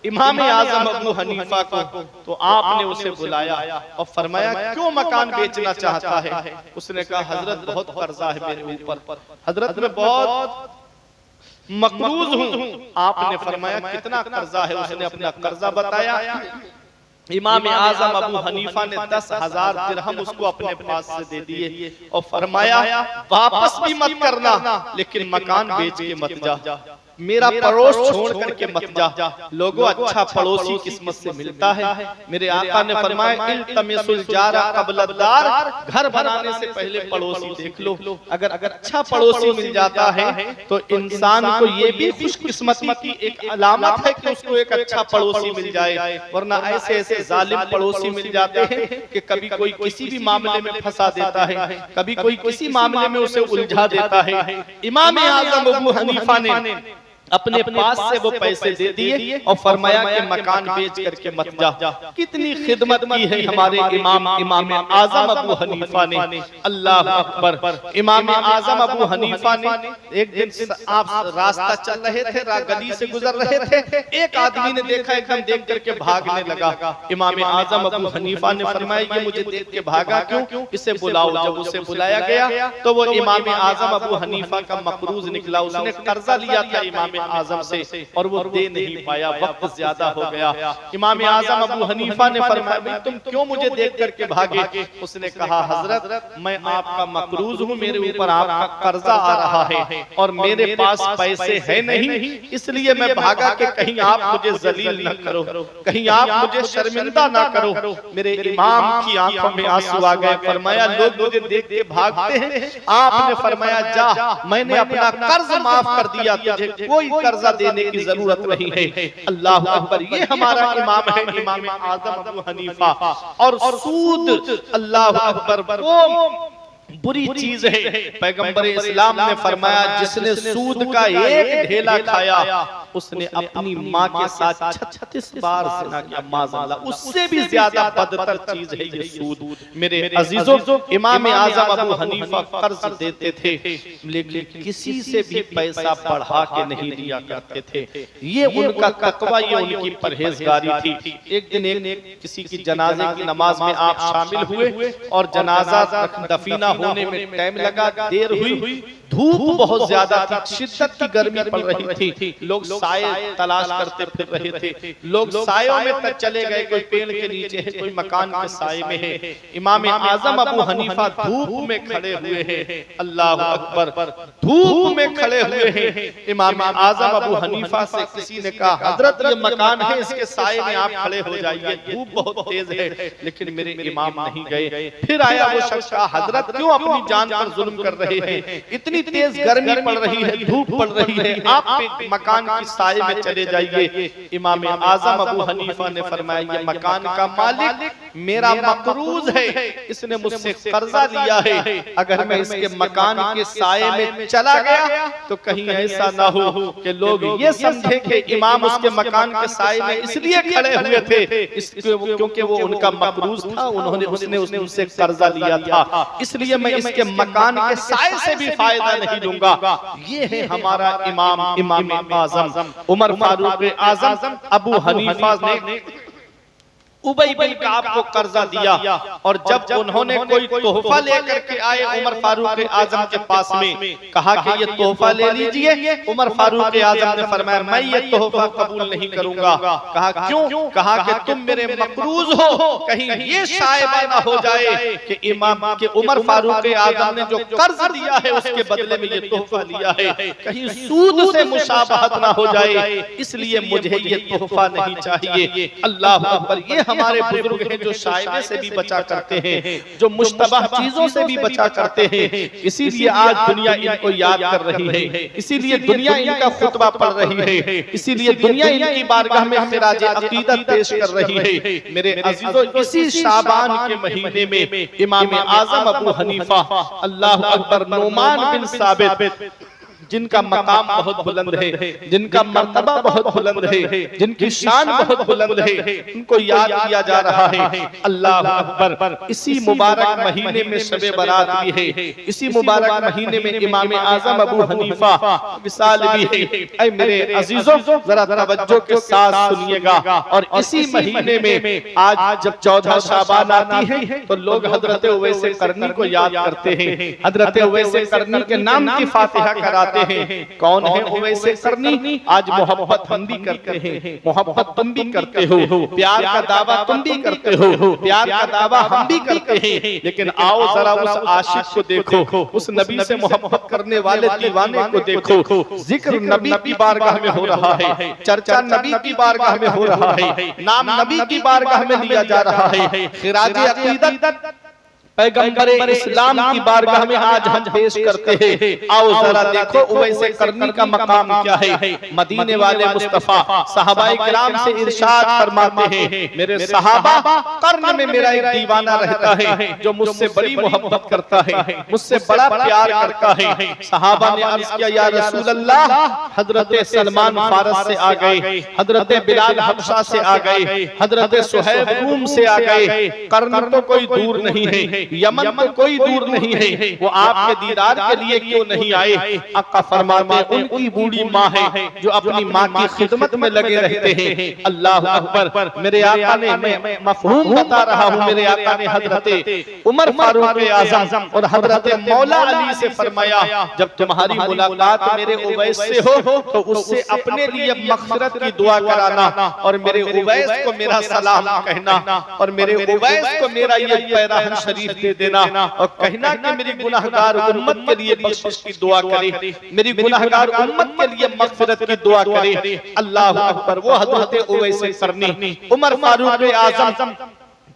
इमाम आजम अबू हनीफा को, तो आपने उसे बुलाया और फरमाया क्यों मकान बेचना चाहता है? उसने कहा हजरत बहुत कर्जा है मेरे ऊपर, हजरत मैं बहुत मकरूज हूँ। आपने फरमाया कितना कर्जा है? उसने अपना कर्जा बताया। इमाम आजम अबू हनीफा ने 10,000 दिरहम उसको अपने पास से दे दिए और फरमाया वापस भी मत करना, लेकिन मकान बेच के मत जा, मेरा पड़ोस छोड़ करके मत जा। लोगों, अच्छा पड़ोसी किस्मत से मिलता है। मेरे आका ने फरमाया इल्तमिसुल जारा क़ब्ल दार, घर बनाने से पहले पड़ोसी देख लो। अगर अच्छा पड़ोसी मिल जाता है तो इंसान को ये भी खुशकिस्मती की एक अलामत है कि उसको एक अच्छा पड़ोसी मिल जाए, वरना ऐसे ऐसे जालिम पड़ोसी मिल जाते हैं कि कभी कोई किसी भी मामले में फंसा देता है, कभी कोई किसी मामले में उसे उलझा देता है। इमाम आजम अबू हनीफा ने अपने पास से वो पैसे दे दिए और फरमाया कि मकान बेच करके मत जा। कितनी खिदमत की है हमारे इमाम आजम अबू हनीफा ने। अल्लाह अकबर। इमाम आजम अबू हनीफा ने एक दिन आप रास्ता चल रहे थे, गली से गुजर रहे थे, एक आदमी ने देखा, एकदम देख करके भागने लगा। इमाम आजम अबू हनीफा ने फरमाया ये मुझे देख के भागा क्यों, इसे बुलाओ। जब उसे बुलाया गया तो वो इमाम आजम अबू हनीफा का मकरूज निकला। उसने कर्जा लिया था इमाम आजम से और वो दे नहीं पाया, वक्त ज्यादा हो गया। इमाम आजम अबू हनीफा ने फरमाया तुम क्यों मुझे देख करके भागे? उसने कहा हजरत मैं आपका मकरूज हूँ, मेरे ऊपर आपका कर्जा आ रहा है और मेरे पास पैसे है नहीं, इसलिए मैं भागा कि कहीं आप मुझे जलील न करो, कहीं आप मुझे शर्मिंदा ना करो। मेरे इमाम की आंखों में आंसू आ गए। फरमाया लोग मुझे देख के भागते हैं, आपने फरमाया जा, मैंने अपना कर्ज माफ कर दिया, तुझे कोई कोई कर्जा देने की जरूरत नहीं है। अल्लाह अकबर, ये हमारा इमाम है, इमाम आजम अबू हनीफा। और सूद, अल्लाह अकबर, वो बुरी चीज है। पैगंबर इस्लाम ने फरमाया, जिसने सूद का एक ढेला खाया उसने अपनी माँ के साथ 36 बार ज़िना किया, माज़अल्लाह। उससे भी ज्यादा बदतर चीज है ये सूद। मेरे अजीजों, इमाम आज़म अबू हनीफा कर्ज देते थे, लेकिन किसी से भी पैसा बढ़ा के नहीं लिया करते थे। ये उनका तकवा, ये उनकी परहेजगारी थी। एक दिन एक किसी की जनाजे की नमाज में आप शामिल हुए और जनाजा दफीना होने में टाइम लगा, देर हुई, धूप बहुत ज्यादा थी, शिद्दत की गर्मी पड़ रही थी। लोग साए तलाश करते फिर रहे थे। लोग सायों में तक चले गए, कोई पेड़ के नीचे है, कोई मकान के साए में है। इमाम आजम अबू हनीफा धूप में खड़े हुए हैं। अल्लाह अकबर, धूप में खड़े हुए हैं। इमाम आजम अबू हनीफा से किसी ने कहा, हजरत ये मकान है, इसके साए में आप खड़े हो जाइए, धूप बहुत तेज है। लेकिन मेरे इमाम नहीं गए। फिर आया वो शख्स, हजरत क्यों अपनी जान पर जुल्म कर रहे हैं? इतनी तेज गर्मी पड़ रही है, धूप पड़ रही है, आप मकान की साए में चले जाइए। इमाम आजम अबू हनीफा ने फरमाया, ये मकान का मालिक मेरा मकरूज है, इसने मुझसे कर्जा लिया है। अगर मैं इसके मकान के साए में चला गया तो कहीं ऐसा ना हो कि लोग ये समझे कि इमाम उसके मकान के साए में इसलिए खड़े हुए थे क्योंकि वो उनका मकरूज था, उसने उससे कर्जा लिया था, इसलिए मैं इसके मकान के साए से भी फायदा नहीं लूंगा। ये है हमारा इमाम आजम उमर फारूक आजम अबू हनीफा ने उबई बिन काब को कर्जा दिया। और जब उन्होंने कोई तोहफा लेकर के आए उमर फारूक आजम के पास में, कहा कि ये तोहफा ले लीजिए। उमर फारूक आजम ने फरमाया, मैं ये तोहफा कबूल नहीं करूंगा। कहा क्यों? कहा कि तुम मेरे मकरूज हो, कहीं ये शायबा ना हो जाए कि इमाम के उमर फारूक आजम ने जो कर्ज दिया है उसके बदले में ये तोहफा लिया है, कहीं सूद से मुशाबहत ना हो जाए, इसलिए मुझे ये तोहफा नहीं चाहिए। अल्लाह अकबर, ये हमारे बुजुर्ग हैं जो शायबे से भी बचा करते हैं, जो मुश्तबह चीजों से भी बचा करते हैं। इसीलिए आज दुनिया इनको याद कर रही है, इसीलिए दुनिया इनका खुतबा पढ़ रही है, इसीलिए दुनिया इनकी बारगाह में खिराज अकीदत पेश कर रही है। मेरे अजीजों, इसी शाबान के महीने में इमाम आजम अबू हनीफा, अल्लाह अकबर, नुमान बिन साबित, जिनका मकाम बहुत बुलंद है, जिनका मर्तबा बहुत बुलंद है, जिनकी शान बहुत बुलंद है, उनको याद किया जा रहा है। अल्लाह अकबर, इसी मुबारक महीने में शबे बारात भी है, इसी मुबारक महीने में इमाम आजम अबू हनीफा विसाल भी है। ऐ मेरे अजीजों, जरा तवज्जो के साथ सुनिएगा। और इसी महीने में आज जब 14 शाबान आती है तो लोग हजरत उवैस करनी को याद करते हैं। हजरत उवैस करनी के नाम की फातिहा कराते हैं। कौन है उवैस करनी? आज मोहब्बत हम भी करते हैं, मोहब्बत तुम भी करते हो, प्यार का दावा तुम भी करते हो, प्यार का दावा हम भी करते हैं। लेकिन आओ जरा उस आशिक को देखो, उस नबी से मोहब्बत करने वाले दीवाने को देखो। जिक्र नबी की बारगाह में हो रहा है, चर्चा नबी की बारगाह में हो रहा है, नाम नबी की बारगाह में लिया जा रहा है। खिराज अकीदत पैगंबर इस्लाम की बारगाह में आज हम पेश करते हैं। आओ जरा देखो उवैस करनी का मकाम क्या है। मदीने वाले मुस्तफा सहाबाए किराम से इरशाद फरमाते हैं, मेरे सहाबा कर्न में मेरा एक दीवाना रहता है जो मुझसे बड़ी मोहब्बत करता है, मुझसे बड़ा प्यार करता है। सहाबा ने अर्ज किया, या रसूल अल्लाह, हजरत सलमान फारस से आ गए, हजरत बिलाल हबशा से आ गए, हजरत सुहैब रूम से आ गए, कर्न तो कोई दूर नहीं है, यमन तो कोई दूर नहीं है, वो आपके दीदार के लिए क्यों नहीं आए? आका फरमाते हैं, उनकी बूढ़ी माँ है जो अपनी माँ की खिदमत में लगे रहते हैं। अल्लाह अकबर, मेरे आका ने, मैं मफहूम बता रहा हूँ, मेरे आका ने हजरत उमर फारूक आजम और हजरत मौला अली से फरमाया, जब तुम्हारी मुलाकात मेरे उवैस से हो तो उससे अपने लिए मग़फ़िरत की दुआ कराना, और मेरे उवैस को मेरा सलाम कहना, और मेरे उवैस को मेरा ये पैराहन शरीफ दे देना, और कहना कि मेरी गुनाहगार उम्मत के लिए बख्शिश की दुआ करे, मेरी गुनाहगार उम्मत के लिए मग़फ़िरत की दुआ करे। अल्लाह अकबर, वो हज़रत उवैस करनी, उमर फारूक आज़म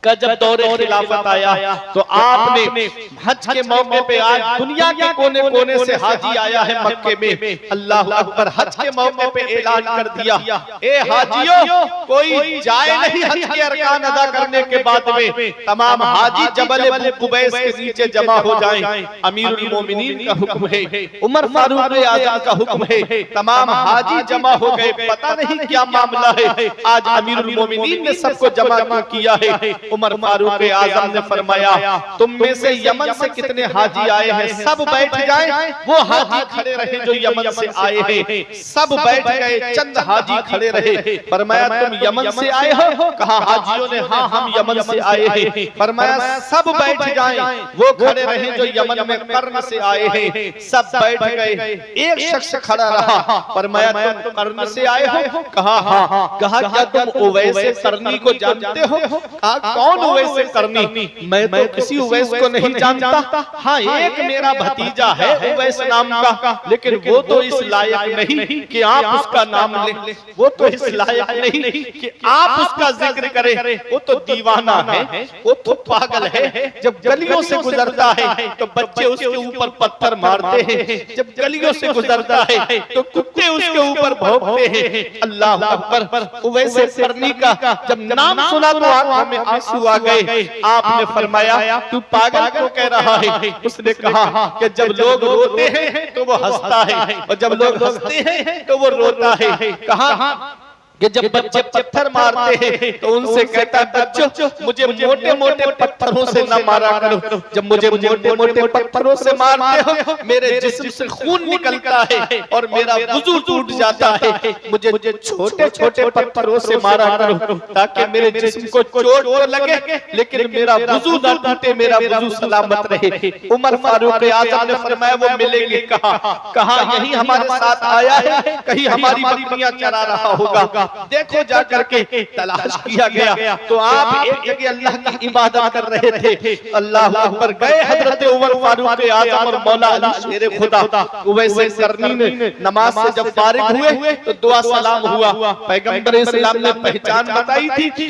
का जब दौरे खिलाफत आया तो आपने हज के मौके पे आज दुनिया के कोने कोने से हाजी आया है मक्के में, अल्लाह अकबर, हज के मौके पे ऐलान कर दिया, ए हाजियों, कोई जाए नहीं हज के अरकान अदा करने के बाद में, तमाम हाजी जबल अबू कुबैस के नीचे जमा हो जाएं। अमीरुल मोमिनीन का हुक्म है, उमर फारूक आजम का हुक्म है, तमाम हाजी जमा हो गए। पता नहीं क्या मामला है, आज अमीरुल मोमिनीन ने सबको जमा किया है। उमर फारूक आजम ने फरमाया, तुम में से यमन से कितने हाजी आए हैं, सब बैठ जाएं। वो हाजी खड़े रहे जो यमन से आए हैं, सब बैठ गए, चंद हाजी खड़े रहे। फरमाया, तुम यमन से आए हो? कहा हाजियों ने, हाँ हम यमन से आए हैं। फरमाया, सब बैठ जाएं। वो खड़े रहे जो यमन में कर्न से आए हैं, सब बैठ गए। एक शख्स खड़ा रहा, फरमाया, तुम कर्न से आए हो? कहा हाँ। कहा, क्या तुम उवैस करनी को जानते हो? कहा, कौन उवैस करनी? मैं तो किसी उवैस को नहीं जानता। हाँ, एक मेरा भतीजा है उवैस नाम का, लेकिन वो तो इस लायक नहीं कि आप उसका नाम लें, वो तो इस लायक नहीं कि आप उसका जिक्र करें, वो तो दीवाना है, वो तो पागल है। जब गलियों से गुजरता है तो बच्चे उसके ऊपर पत्थर मारते हैं, जब गलियों से गुजरता है तो कुत्ते उसके ऊपर भौंकते हैं। अल्लाह अकबर, उवैस करनी का जब नाम सुना तो आंखों में आंसू आ गए। आपने फरमाया, तू पागल क्यों कह रहा है? उसने कहा कि जब लोग रोते हैं तो वो हंसता है, और जब लोग हंसते हैं तो वो रोता है। कहा कि जब बच्चे पत्थर मारते हैं तो उनसे कहता है, बच्चों मुझे मोटे मोटे पत्थरों से न मारा करो, जब मुझे मोटे मोटे पत्थरों से मारते हो मेरे जिस्म से खून निकलता है और मेरा वुजू टूट जाता है। मुझे छोटे छोटे पत्थरों से मारा करो ताकि मेरे जिस्म को चोट तो लगे लेकिन मेरा वुजू न टूटे, मेरा वुजू सलामत रहे। उमर फारूक आजम ने फरमाया, वो मिलेंगे। कहा यही हमारे साथ आया है, कहीं हमारी बकरियां चरा रहा होगा, देखो जा करके। तलाश किया गया तो आप एक जगह अल्लाह की इबादत कर रहे थे। अल्लाह अकबर, गए हजरत उमर फारूक आजम और मौला अली शेर खुदा उवैस करनी ने नमाज से जब फारिग हुए तो दुआ सलाम हुआ। पैगंबर इस्लाम ने पहचान बताई थी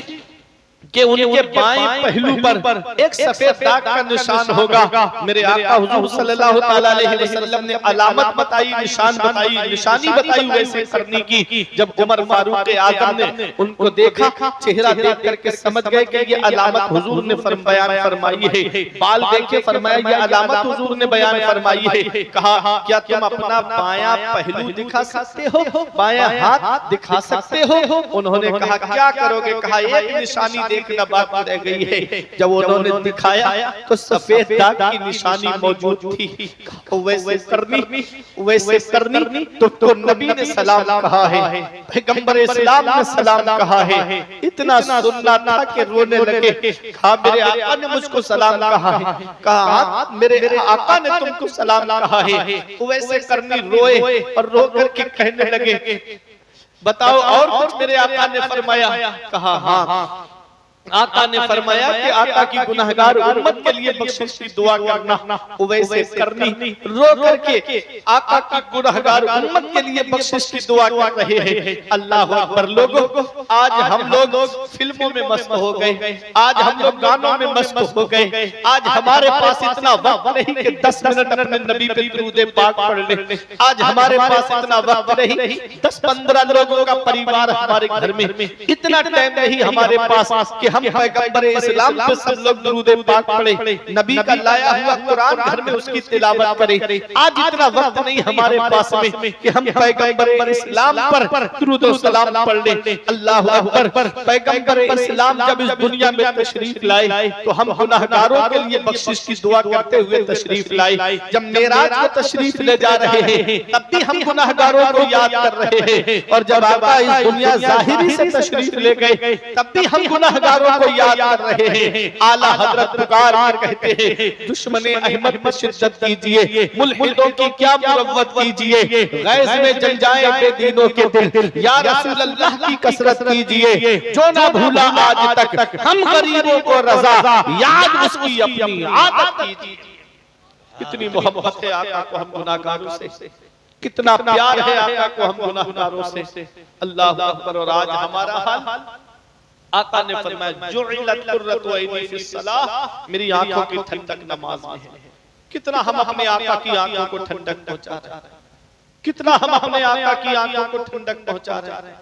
कि उनके बाएं पहलू पर एक सफेद दाग का निशान होगा। मेरे आका हुजूर सल्लल्लाहु अलैहि वसल्लम ने अलामत बताई, निशान बताई, निशानी बताई वैसे करने की। जब उमर फारूक आजम ने उनको देखा, चेहरा देख करके समझ गए कि ये अलामत हुजूर ने बयान फरमाई है। बाल देखे, फरमाया ये अलामत हुजूर ने बयान फरमाई है। कहा, क्या तुम अपना बायां पहलू दिखा सकते हो, बायां हाथ दिखा सकते हो? उन्होंने कहा, क्या करोगे? कहा, एक निशानी देखना बाकी रह गई है। जब उन्होंने दिखाया तो सफेद दाग की निशानी मौजूद थी। वैसे करनी तो नबी ने सलाम कहा है, पैगंबर इस्लाम ने सलाम कहा है। इतना सुनना था कि रोने लगे। कहा, मेरे आका ने मुझको सलाम कहा है। कहा, मेरे आका ने तुमको सलाम कहा है। वैसे करनी रोए और रो करके कहने लगे, बताओ और कुछ मेरे आका ने फरमाया? कहा, हाँ। आका ने फरमाया कि आका की गुनहगार उम्मत के लिए बख्शिश की दुआ करना। उवैसे करनी रो करके आका की गुनहगार उम्मत के लिए बख्शिश की दुआ कर रहे हैं। अल्लाह अकबर। लोगों, आज हम लोग फिल्मों में मस्त हो गए, आज हम लोग गानों में मस्त हो गए, आज हमारे पास इतना वक्त नहीं कि 10 मिनट अपने नबी पे दुरूद पाक पढ़ लें। आज हमारे पास इतना वक्त नहीं, 10-15 लोगों का परिवार हमारे घर में, इतना टाइम नहीं हमारे पास कि हम पैगंबर इस्लाम पे सब लोग दुरूद पाक पढ़े, नबी का लाया हुआ कुरान घर में उसकी तिलावत करें। आज इतना वक्त नहीं हमारे पास में कि हम पैगंबर इस्लाम पर दुरूद और सलाम पढ़ लें। अल्लाह अकबर। पैगंबर इस्लाम जब इस दुनिया में तशरीफ लाए तो हम गुनाहगारों के लिए बख्शिश की दुआ करते हुए तशरीफ लाए। जब मेराज को तशरीफ ले जा रहे हैं तब भी हम गुनाहगारों को याद कर रहे हैं, और जब आका इस दुनिया जाहिरी से तशरीफ ले गए तब भी हम गुनाहगारों को याद कर रहे हैं। आला हजरत पुकार कहते हैं, दुश्मने अहमद पर शिद्दत कीजिए, मुल्हिदों की क्या मुरव्वत कीजिए, गैज़ में जल जाए बेदीनों के दिल, या रसूल अल्लाह की कसरत कीजिए, जो ना भूला आज तक हम गरीबों को रज़ा, याद उसकी अपनी आदत कीजिए। कितनी मोहब्बत है आका को हम गुनाहगारों से, कितना प्यार है आका को हम गुनाहगारों से। अल्लाह अकबर। और आज हमारा हाल आका ने फरमाया जुइलत कुर्रतु ऐनी फिस्सलाह, मेरी आंखों की ठंडक नमाज में है। कितना हम अपने आका की आंखों को ठंडक पहुंचा रहे हैं, कितना हम अपने आका की आंखों को ठंडक पहुंचा रहे हैं।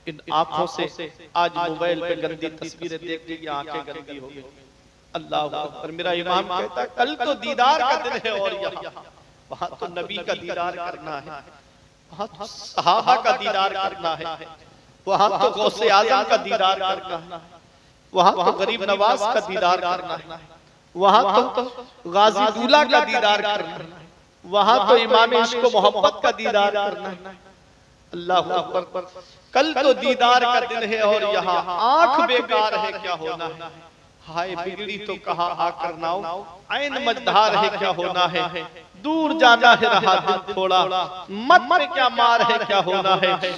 इन आंखों से आज मोबाइल पे गंदी तस्वीरें देख के आंखें गंदी हो गई। अल्लाह अकबर। मेरा इमाम कहता है कल तो दीदार का दिन है और यहाँ वहां तो नबी का दीदार करना है, वहां तो सहाबा का दीदार करना है, वहां तो गौसे आजम का दीदार करना है, वहां तो गरीब नवाज का दीदार करना है, वहां तो गाजी दूल्हा का दीदार करना है, वहां तो इमाम इश्क मोहब्बत का दीदार करना है। अल्लाह अकबर। कल तो दीदार का दिन है और यहाँ आंख बेकार है क्या होना है। हाय बिगड़ी तो कहा आकर नाओ, ऐन मझधार है क्या होना है। दूर जाना है रहा दिल थोड़ा, मत में क्या मार है क्या होना है।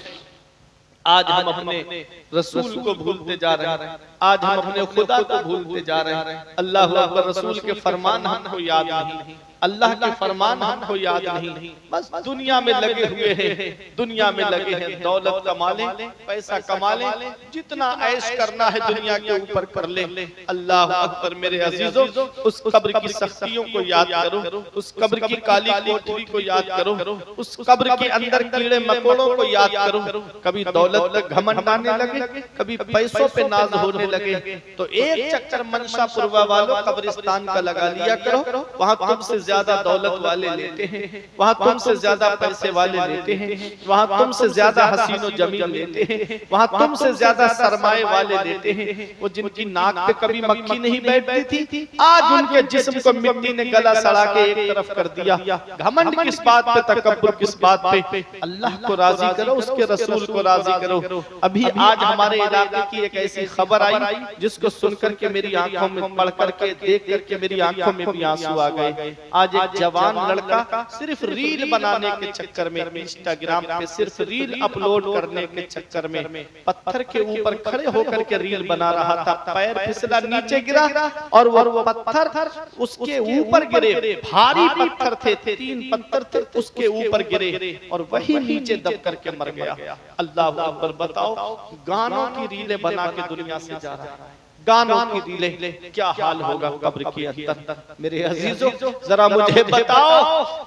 आज हम अपने रसूल को भूलते जा रहे हैं, आज हम अपने खुदा को भूलते जा रहे हैं। अल्लाह अकबर। रसूल के फरमान हमको याद नहीं, अल्लाह के फरमान हमको याद नहीं, बस दुनिया में लगे हुए हैं, दुनिया में लगे हैं। दौलत कमा लें, पैसा कमा लें, जितना ऐश करना है दुनिया के ऊपर कर ले। अल्लाह अकबर। मेरे अजीजों, उस कब्र की सख्तियों को याद करो, उस कब्र की काली कोठरी को याद करो, उस कब्र के अंदर कीड़े मकोड़ों को याद करो। कभी दौलत पे घमंड आने लगे, कभी पैसों पे नाज होने लगे, तो एक चक्कर मनशापुरवा वालों कब्रिस्तान का लगा लिया करो। वहां तुमसे ज्यादा दौलत वाले लेते हैं, वहां तुमसे ज्यादा पैसे वाले लेते हैं, वहां तुमसे ज्यादा हसीनो जमील लेते हैं, वहां तुमसे ज्यादा सरमाए वाले लेते हैं। वो जिनकी नाक पे कभी मक्खी नहीं बैठती थी, आज उनके जिस्म को मिट्टी ने गला सड़ा के एक तरफ कर दिया। घमंड किस बात पे, तकब्बुर किस बात पे। अल्लाह को राजी करो, उसके रसूल को राजी करो। अभी आज हमारे इलाके की एक ऐसी खबर आई जिसको सुनकर के मेरी आंखों में, पढ़ करके, देख करके मेरी आंखों में भी आंसू आ गए। आज एक जवान लड़का सिर्फ रील बनाने के चक्कर में, इंस्टाग्राम पे सिर्फ रील अपलोड करने के चक्कर में पत्थर के ऊपर खड़े होकर के रील बना रहा था। पैर फिसला, नीचे गिरा और वो पत्थर उसके ऊपर गिरे। भारी पत्थर थे, 3 पत्थर थे, उसके ऊपर गिरे और वही नीचे दब करके मर गया। अल्लाह अकबर। बताओ, गानों की रीलें बना के दुनिया से जा रहा है, गानों की रीलें। क्या हाल होगा कब्र के अंदर। मेरे अजीजों, जरा मुझे बताओ,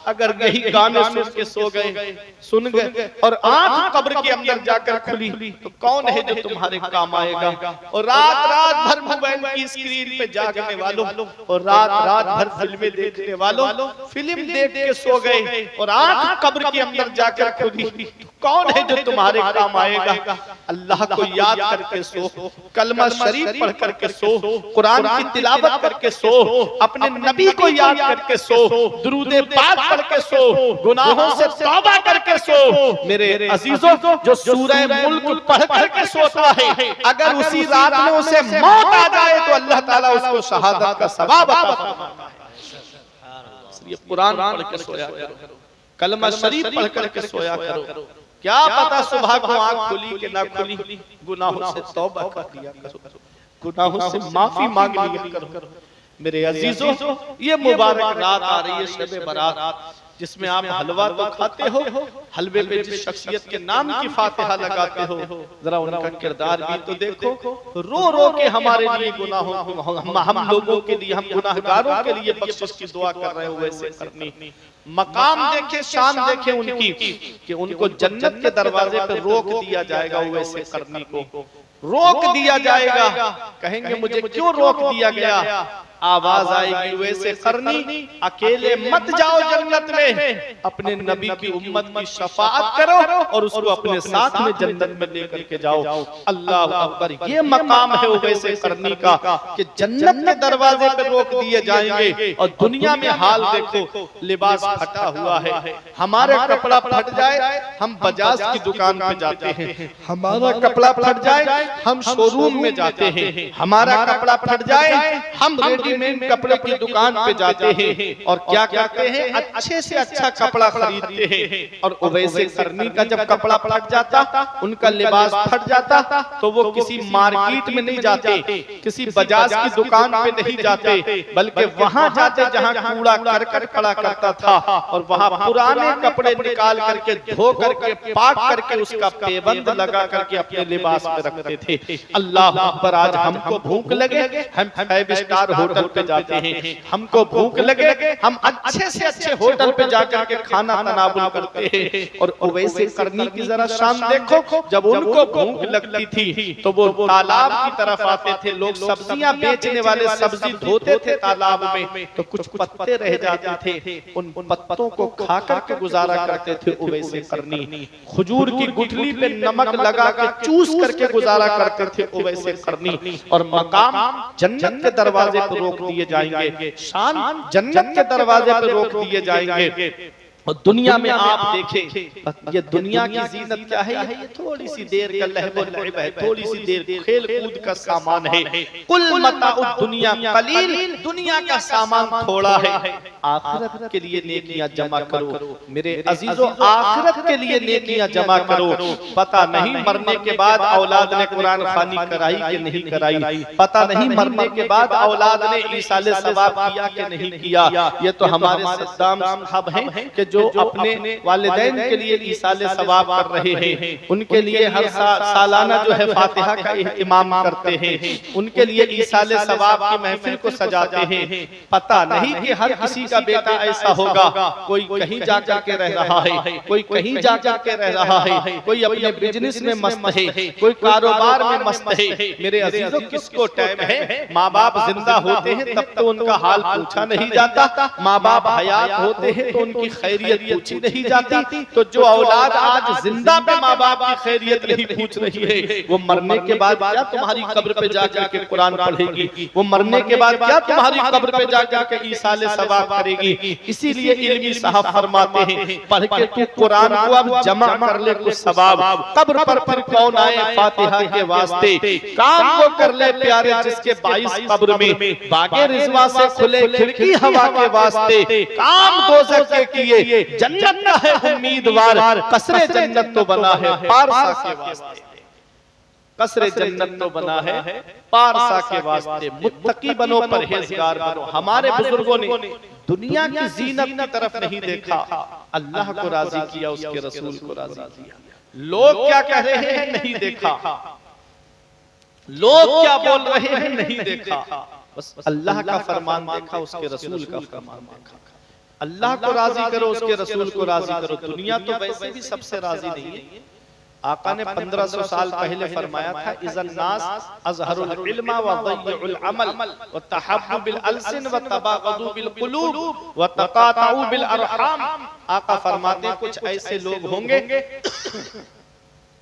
अगर यही गाने सुन के सो गए, सुन गए और आंख कब्र के अंदर जाकर खुली, तो कौन है जो तुम्हारे काम आएगा। और रात रात भर मोबाइल की स्क्रीन पे जागने वालों, और रात रात भर फिल्में देखने वालों, फिल्म देख के सो गए और आंख कब्र के अंदर जाकर खुली, कौन है जो तुम्हारे काम आएगा। अल्लाह को याद करके सो, कलमा शरीफ पढ़ करके सो, कुरान की तिलावत करके सो, अपने नबी को याद करके सो, दुरूदे पाक पढ़ के सो, गुनाहों से तौबा करके सो। मेरे अजीजों, जो सूरह मुल्क पढ़ करके सोता है, अगर उसी रात में उसे मौत आ जाए तो अल्लाह ताला उसको शहादत का सवाब अता फरमाता है। इसलिए कुरान पढ़ के सोया करो, कलमा शरीफ पढ़ करके सोया करो। क्या पता सुबह को आंख खुली कि ना खुली, गुनाहों से तौबा कर लिया करो, गुनाहों से माफी मांग लिया करो। मेरे अजीजों, ये मुबारक रात आ रही है, शब बारात, जिसमें आप हलवा तो खाते हो, हलवे पे जिस शख्सियत के नाम की फातिहा लगाते हो, जरा उनका किरदार भी तो देखो। रो रो के हमारे लिए गुनाहों को, हम लोगों के लिए, हम गुनाहगारों के लिए बख्शिश की दुआ कर रहे हो, वैसे करनी। मकाम देखे, शान देखे उनकी, कि उनको जन्नत के दरवाजे पे रोक दिया जाएगा, वैसे करने को रोक दिया जाएगा। कहेंगे मुझे क्यों रोक दिया गया। आवाज आएगी, वैसे करनी, अकेले मत जाओ जन्नत में, अपने नबी की उम्मत की शफाअत करो और उसको अपने साथ में जन्नत में लेकर के जाओ। अल्लाह अकबर। ये मकाम है वैसे करनी का, कि जन्नत के दरवाजे पे रोक दिए जाएंगे। और दुनिया में हाल देखो, लिबास फटा हुआ है, हमारा कपड़ा फट जाए हम बजाज की दुकान पे जाते हैं, हमारा कपड़ा फट जाए हम शोरूम में जाते हैं, हमारा कपड़ा फट जाए हम रेडी रेडीमेड कपड़े की दुकान पे जाते हैं और क्या करते हैं, अच्छे से अच्छा कपड़ा खरीदते हैं। और उवैसे करनी का जब कपड़ा फट जाता, उनका लिबास फट जाता, तो वो किसी मार्केट में नहीं जाते, किसी बजाज की दुकान पे नहीं जाते, बल्कि वहां जाते जहां कूड़ा करकट पड़ा करता था, और वहां पुराने कपड़े निकाल करके धो करके पाक करके उसका पेबंद लगा करके अपने लिबास में रखते थे। अल्लाह अकबर, आज हमको भूख लगे, हम 5 स्टार होटल पे जाते हैं, हमको भूख लगे, हम अच्छे से अच्छे होटल पे जाकर के खाना तनावुल करते हैं। और उवैसे करनी की जरा शान देखो, जब उनको भूख लगती थी तो वो तालाब की तरफ आते थे। लोग सब्जियां बेचने वाले सब्जी धोते थे तालाब में, तो कुछ पत्ते रह जाते थे, उन पत्तों को खा करके गुजारा करते थे उवैसे करनी। खजूर की गुठली पे नमक लगा के चूस करके गुजारा करते थे उवैसे करनी। और मकाम जन्नत के दरवाजे पर रोक दिए जाएंगे, शान जन्नत के दरवाजे पर रोक दिए जाएंगे। और दुनिया में आप देखें, ये दुनिया की जीनत क्या है, ये थोड़ी सी देर का लहव लहब है, थोड़ी सी देर खेल कूद का सामान है। कुल मताउ दुनिया कलील, दुनिया का सामान थोड़ा है। आखिरत के लिए नेकियां जमा करो मेरे अजीजों, आखिरत के लिए नेकियां जमा करो। पता नहीं मरने के बाद औलाद ने कुरान खानी कराई कि नहीं कराई, पता नहीं मरने के बाद औलाद ने ईसाले सवाब किया कि नहीं किया। ये तो हमारे सद्दाम साहब हैं कि जो अपने वालिदैन के लिए ईसाले सवाब कर रहे हैं, उनके लिए हर सालाना जो है फातिहा का इमाम करते हैं, उनके लिए ईसाले सवाब की महफिल को सजाते हैं। पता नहीं कि हर किसी का बेटा ऐसा होगा, कोई कहीं जाकर के रह रहा है, कोई कहीं जाकर के रह रहा है, कोई अपने बिजनेस में मस्त है, कोई कारोबार में मस्त है। मेरे अजीजों, किसको टाइम है? माँ बाप जिंदा होते हैं तब तो उनका हाल पूछा नहीं जाता, माँ बाप हयात होते हैं तो उनकी खैरियत पूछी नहीं जाती। तो जो औलाद आज जिंदा पे माँ बाप की खैरियत नहीं पूछ रही है, वो मरने के बाद क्या तुम्हारी कब्र पे जाकर के कुरान पढ़ेगी? वो मरने के बाद क्या तुम्हारी कब्र पे जाकर के ईसाले सवाब करेगी? इसीलिए इल्मी साहब फरमाते हैं, पढ़ के तू कुरान को अब जमा कर ले कुछ सवाब, कब्र पर फिर कौन आए फातिहा के वास्ते। काम को कर ले प्यारे, जिसके 22 कब्र में बागे रिजवा से खुले खिड़की हवा के वास्ते। काम दोज़ख के किए जन्नत का है उम्मीदवार, कसरे जन्नत तो बना है पारसा के वास्ते। कसरे जन्नत तो बना है पारसा के वास्ते। मुत्तकी बनो, परहेजगार बनो। हमारे बुजुर्गों ने दुनिया की जीनत की तरफ नहीं देखा, अल्लाह को राजी किया, उसके रसूल को राजी किया। लोग क्या कह रहे हैं नहीं देखा, लोग क्या बोल रहे हैं नहीं देखा, बस अल्लाह का फरमान देखा, उसके रसूल का फरमान देखा। अल्लाह को राजी करो, उसके रसूल को राजी करो। दुनिया तो वैसे भी सबसे राजी नहीं है। आका ने 1500 साल पहले फरमाया था, इज़न नास अज़हरुल इल्म व ज़य्युल अमल व तहब्बु बिल अलसिन व तबागदु बिल कुलूब व तकातउ बिल अरहाम। आका फरमाते हैं, कुछ ऐसे लोग होंगे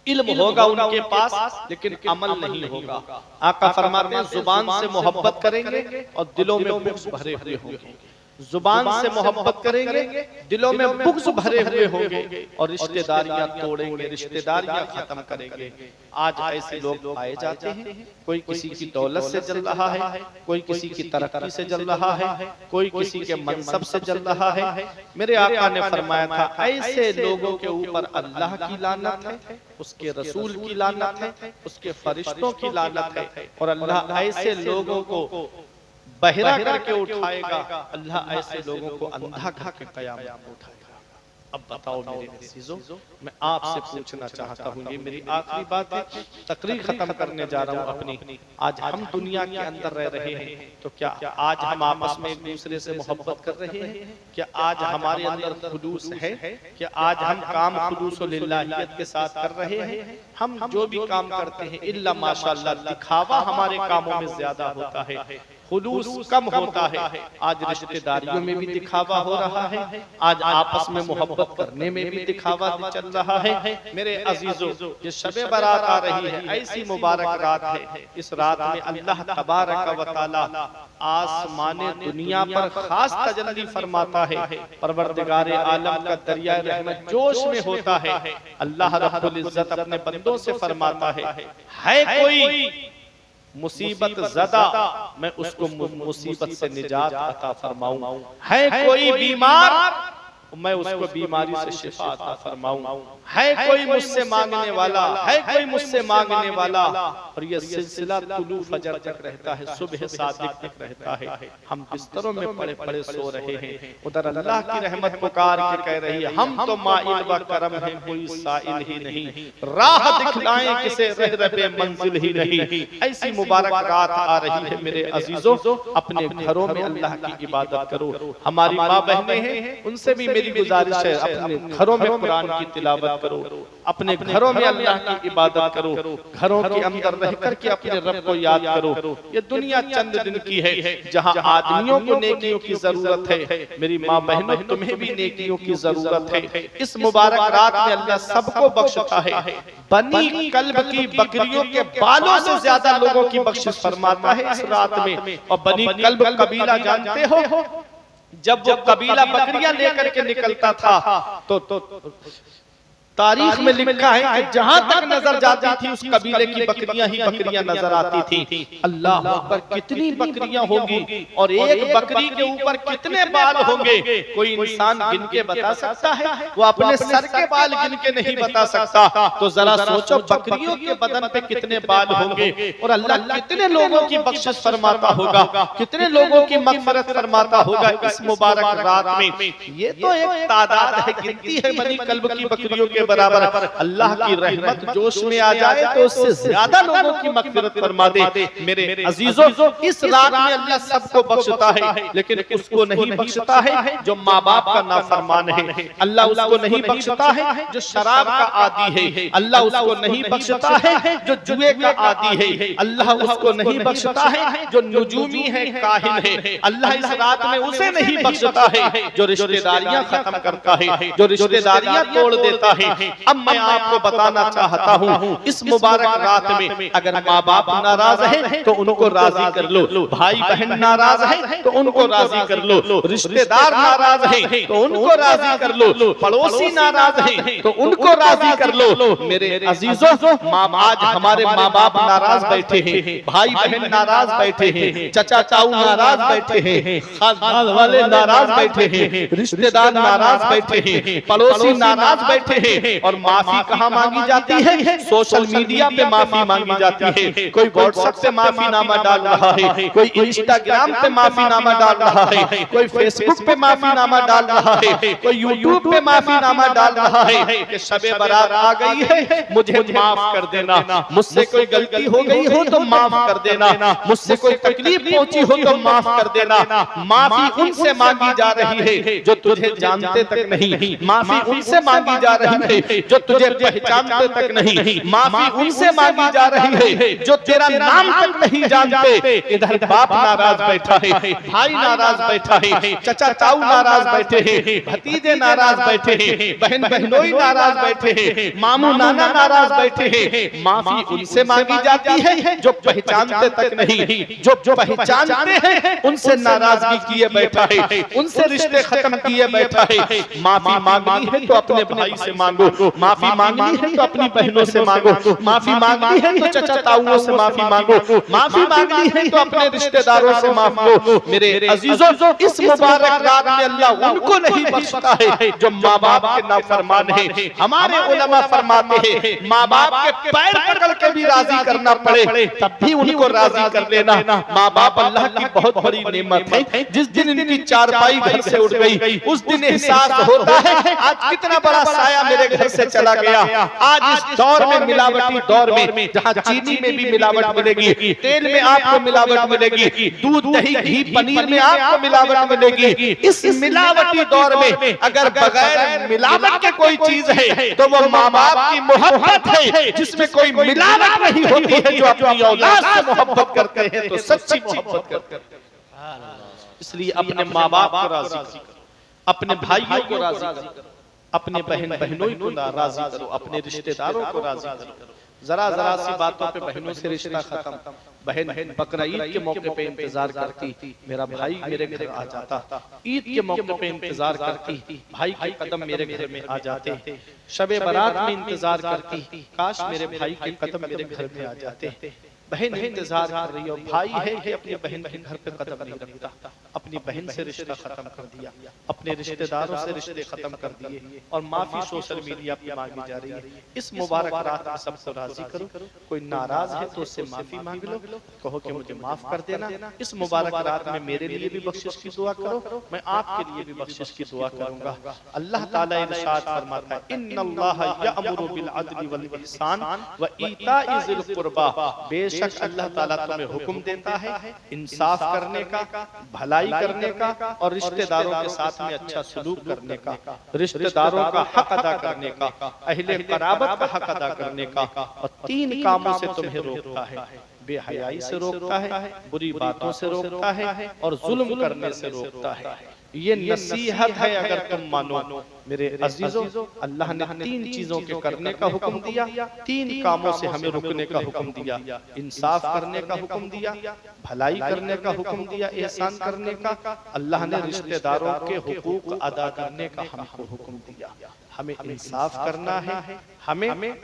इल्म होगा उनके पास लेकिन अमल नहीं होगा। आका फरमाते हैं, जुबान से मोहब्बत करेंगे और दिलों में बुग़्ज़ भरे हुए होंगे। जुबान से मोहब्बत करेंगे, दिलों में बुग़्ज़ भरे हुए होंगे, और रिश्तेदारियां तोड़ेंगे, रिश्तेदारियां खत्म करेंगे। आज ऐसे लोग पाए जाते हैं, कोई किसी की दौलत से जल रहा है, कोई किसी की तरक्की से जल रहा है, कोई किसी के मनसब से जल रहा है। मेरे आका ने फरमाया था, ऐसे लोगों के ऊपर अल्लाह की लानत है, उसके रसूल की लानत है, उसके फरिश्तों की लानत है, और अल्लाह ऐसे लोगों को बहिरा करके उठाएगा, अल्लाह ऐसे लोगों को अंधा करके क़यामत में उठाएगा। अब बताओ मेरे अज़ीज़ों, मैं आपसे पूछना चाहता हूँ, ये मेरी आखिरी बात है, तकरीर खत्म करने जा रहा हूँ अपनी। आज हम दुनिया के अंदर रह रहे हैं, तो क्या आज हम आपस में एक दूसरे से मोहब्बत कर रहे हैं? क्या आज हमारे अंदर खुलूस है? क्या आज हम काम खुलूस व लिल्लाहियत के साथ कर रहे हैं? हम जो भी काम करते हैं इल्ला माशाअल्लाह दिखावा हमारे कामों में ज्यादा होता है, खुलूस कम होता है। आज रिश्तेदारियों में भी दिखावा हो रहा है, आज आपस में मोहब्बत करने में भी दिखावा चल रहा है। मेरे अजीजों, ये शबे बारात आ रही है, ऐसी मुबारक रात है। इस रात में अल्लाह तबारक व तआला आसमाने दुनिया पर खास तजल्ली फरमाता है। परवरदिगार आलम का दरिया रहमत जोश में होता है। अल्लाह रब्बुल इज्जत अपने बंदों से फरमाता है कोई मुसीबत ज़दा मैं उसको मुसीबत से निजात अता फरमाऊं। है कोई बीमार मैं उसको बीमारी से शिफा अता फरमाऊं। है कोई मुझसे मांगने वाला, है कोई मुझसे मांगने वाला, और ये सिलसिला तुलू फजर तक रहता है, सुबह सादिक तक रहता है। हम बिस्तरों में पड़े पड़े सो रहे हैं, उधर अल्लाह की रहमत पुकार के कह रही है हम तो माइल व करम है, कोई साइल ही नहीं, राह दिखलाएं किसे रह रहे मंजिल ही नहीं। ऐसी मुबारक रात आ रही है मेरे अजीजों, अपने घरों में अल्लाह की इबादत करो। हमारी माँ बहनें हैं, उनसे भी मेरी गुजारिश है अपने घरों में कुरान की तिलावत करो, अपने घरों में अल्लाह की इबादत करो, घरों के अंदर रह करके अपने रब को याद करो। ये दुनिया चंद दिन की है जहां आदमियों को नेकियों की जरूरत है। मेरी माँ बहनों तुम्हें भी नेकियों की जरूरत है। इस मुबारक रात में अल्लाह सबको बख्शता है। बनी कल्ब की बकरियों के बालों से ज्यादा लोगों की बख्शिश फरमाता है इस रात में। और बनी कल्ब कबीला जानते हो, जब वो कबीला बकरियां लेकर के निकलता था तो तारीख में लिखा है कि जहां तक नजर जाती थी उस कबीले की बकरियां ही बकरियां नजर आती थी। अल्लाह पर कितनी बकरियां होंगी और एक बकरी के ऊपर कितने बाल होंगे, कोई इंसान गिन के बता सकता है? वो अपने सर के बाल गिन के नहीं बता सकता। तो जरा सोचो बकरियों के बदन पे कितने बाल होंगे और अल्लाह कितने लोगों की बख्शिश फरमाता होगा, कितने लोगों की मगफरत फरमाता होगा इस मुबारक रात में। ये तो एक तादाद है, गिनती है बनी कल्ब की बकरियों के बराबर। अल्लाह की रहमत जोश में आ जाए तो उससे ज्यादा लोगों की मगफिरत फरमा दे। मेरे अजीजों, इस रात में अल्लाह सबको बख्शता है, लेकिन उसको नहीं बख्शता है जो माँ बाप का नाफरमान है। अल्लाह उसको नहीं बख्शता है जो शराब का आदी है। अल्लाह उसको नहीं बख्शता है जो जुए का आदी है। अल्लाह उसको नहीं बख्शता है जो नुजूमी है, काहिन है। अल्लाह इस रात में उसे नहीं बख्शता है जो रिश्तेदारियां खत्म करता है, जो रिश्तेदारियां तोड़ देता है। अब मैं आपको बताना चाहता हूँ इस मुबारक रात में अगर माँ बाप नाराज है तो उनको राजी कर लो, भाई बहन नाराज है तो उनको राजी कर लो, रिश्तेदार नाराज है तो उनको राजी कर लो, पड़ोसी नाराज है तो उनको राजी कर लो। मेरे अजीजों, आज हमारे माँ बाप नाराज बैठे हैं, भाई बहन नाराज बैठे हैं, चचा चाऊ नाराज बैठे हैं, खानदान वाले नाराज बैठे हैं, रिश्तेदार नाराज बैठे हैं, पड़ोसी नाराज बैठे हैं। और माफी कहाँ मांगी जाती है? सोशल मीडिया पे माफी मांगी जाती है। कोई व्हाट्सएप पे माफीनामा डाल रहा है, कोई इंस्टाग्राम पे माफीनामा डाल रहा है, कोई फेसबुक पे माफीनामा डाल रहा है, कोई यूट्यूब पे माफीनामा डाल रहा है कि शबे बारात आ गई है, मुझे माफ कर देना, मुझसे कोई गलती हो गई हो तो माफ कर देना, मुझसे कोई तकलीफ पहुंची हो तो माफ कर देना। माफी उनसे मांगी जा रही है जो तुझे जानते तक नहीं, माफी उनसे मांगी जा रही है जो तुझे पहचानते तक नहीं, माफी उनसे मांगी जा रही है जो तेरा नाम तक नहीं जानते। इधर बाप नाराज बैठा है, भाई नाराज बैठा है, चचा चाऊ नाराज बैठे हैं, भतीजे नाराज बैठे हैं, बहन बहनोई नाराज बैठे हैं, मामू नाना नाराज बैठे हैं। माफी उनसे मांगी जाती है जो पहचानते तक नहीं, जो पहचानते हैं उनसे नाराजगी किए बैठा है, उनसे रिश्ते खत्म किए बैठा है। माफी मांगनी है तो अपने भाई से मांगो, माफी मांगनी है तो अपनी बहनों से मांगो, माफी मांगनी है तो चचा ताऊओं से माफी मांगो, माफी मांगनी है तो अपने रिश्तेदारों से मांगो। मेरे अजीजों, इस मुबारक रात में अल्लाह उनको नहीं बख्शता है जो माँ बाप के नाफरमान है। हमारे उलमा फरमाते हैं माँ बाप के पैर पकड़ के भी राजी करना पड़े तब भी उनको राजी कर लेना। माँ बाप अल्लाह की बहुत बड़ी नेमत है। जिस दिन इनकी चारपाई घर से उठ गई उस दिन एहसास होता है आज कितना बड़ा साया मेरे घर से चला गया। आज इस दौर में, मिलावटी दौर में, जहाँ चीनी में भी मिलावट मिलेगी, तेल में आपको मिलावट मिलेगी, दूध दही घी पनीर में आपको मिलावट मिलेगी। इस मिलावटी दौर में अगर बगैर मिलावट के कोई चीज है तो वो माँ बाप की मोहब्बत है, जिसमें कोई मिलावट नहीं होती है। जो अपनी औलाद से मोहब्बत करते हैं तो सच्ची मोहब्बत करते हैं। इसलिए अपने माँ बाप को राजी करो, अपने भाइयों को राजी करो, अपने बहन बहनों को राजी करो, अपने रिश्तेदारों को राजी करो। जरा जरा सी बातों पे बहनों से रिश्ता खत्म। बहन बकरा ईद के मौके पे इंतजार करती, मेरा भाई मेरे घर आ जाता। ईद के मौके पे इंतजार करती, भाई के कदम मेरे घर में आ जाते। शबे बारात में इंतजार करती, काश मेरे भाई के कदम मेरे घर में आ जाते। बहन इंतजार कर रही है, भाई है कि अपनी बहन के घर पे कदम नहीं रखता, अपनी बहन से रिश्ता खत्म कर दिया, अपने रिश्तेदारों से रिश्ते खत्म कर दिए और माफी सोशल मीडिया पे मांगी जा रही है। इस मुबारक रात में सबको राजी करो, कोई नाराज है तो उससे माफी मांग लो, कहो कि मुझे माफ कर देना। इस मुबारक रात में मेरे लिए भी बख्शिश की दुआ करो, मैं आपके लिए भी बख्शिश की दुआ करूंगा। अल्लाह ताला इरशाद फरमाता है, इन्नल्लाह यअमुरु बिल अदली वल इहसान व ईताइ ज़िल कुर्बा, बेशक अल्लाह ताला तुम्हें हुक्म देता है इंसाफ करने का, भलाई करने का और रिश्तेदारों के साथ में अच्छा सलूक करने का, रिश्तेदारों का हक अदा करने का, अहले क़राबत का हक अदा करने का, और 3 कामों से तुम्हें रोकता है, बेहयाई से रोकता है, बुरी बातों से रोकता है और जुल्म करने से रोकता है। ये नसीहत है अगर तुम मानो। मेरे अजीजों, अल्लाह ने 3 चीजों के करने का हुक्म दिया, 3 कामों से हमें रुकने का हुक्म दिया, इंसाफ करने का हुक्म दिया, भलाई करने का हुक्म दिया, एहसान करने का, अल्लाह ने रिश्तेदारों के हुकूक अदा करने का हमको हुक्म दिया। हमें इंसाफ करना है, हमें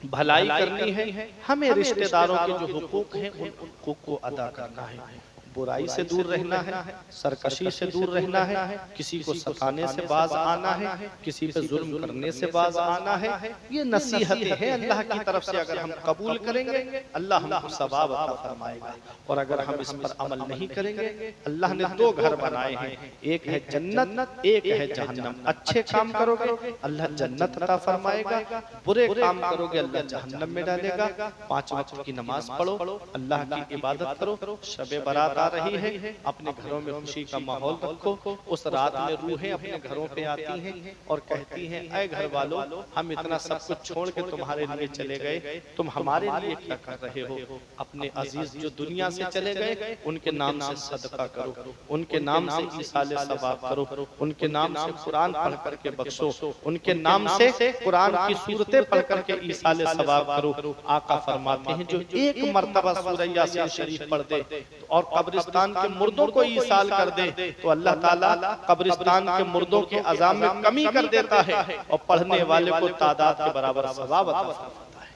भलाई करनी है, हमें रिश्तेदारों के जो हुकूक हैं उन हुकूक को अदा करना है, बुराई से दूर रहना है, सरकशी से दूर रहना है, किसी को सताने से बाज आना है, किसी पे जुल्म करने से बाज आना है। ये नसीहतें हैं अल्लाह की तरफ से, अगर हम कबूल करेंगे अल्लाह हमको सवाब अता फरमाएगा, और अगर हम इस पर अमल नहीं करेंगे, अल्लाह ने 2 घर बनाए हैं, एक है जन्नत, एक है जहन्नम। अच्छे काम करोगे अल्लाह जन्नत अता फरमाएगा, बुरे काम करोगे अल्लाह जहन्नम में डालेगा। 5 वक्त की नमाज पढ़ो, अल्लाह की इबादत करो, शबे बारात रही है, अपने घरों में खुशी का माहौल रखो। उस रात में रूहें अपने घरों पे आती हैं और कहती हैं, ऐ घर वालों, हम इतना सब कुछ छोड़ के तुम्हारे लिए चले गए, तुम हमारे लिए क्या कर रहे हो? अपने अजीज जो दुनिया से चले गए उनके नाम से सदका करो, उनके नाम से ईसाले सवाब करो, उनके नाम से कुरान पढ़ करके बख्शो, उनके नाम से कुरान की सूरतें पढ़ करके ईसाले सवाब करो। आका फरमाते हैं, जो एक मर्तबा सूरह यासीन शरीफ पढ़ दे और कब्रिस्तान के मुर्दों को ईसाल कर दे तो अल्लाह ताला कब्रिस्तान के मुर्दों के अज़ाब में कमी कर देता है और पढ़ने वाले को तादाद के बराबर सवाब अता फरमाता है।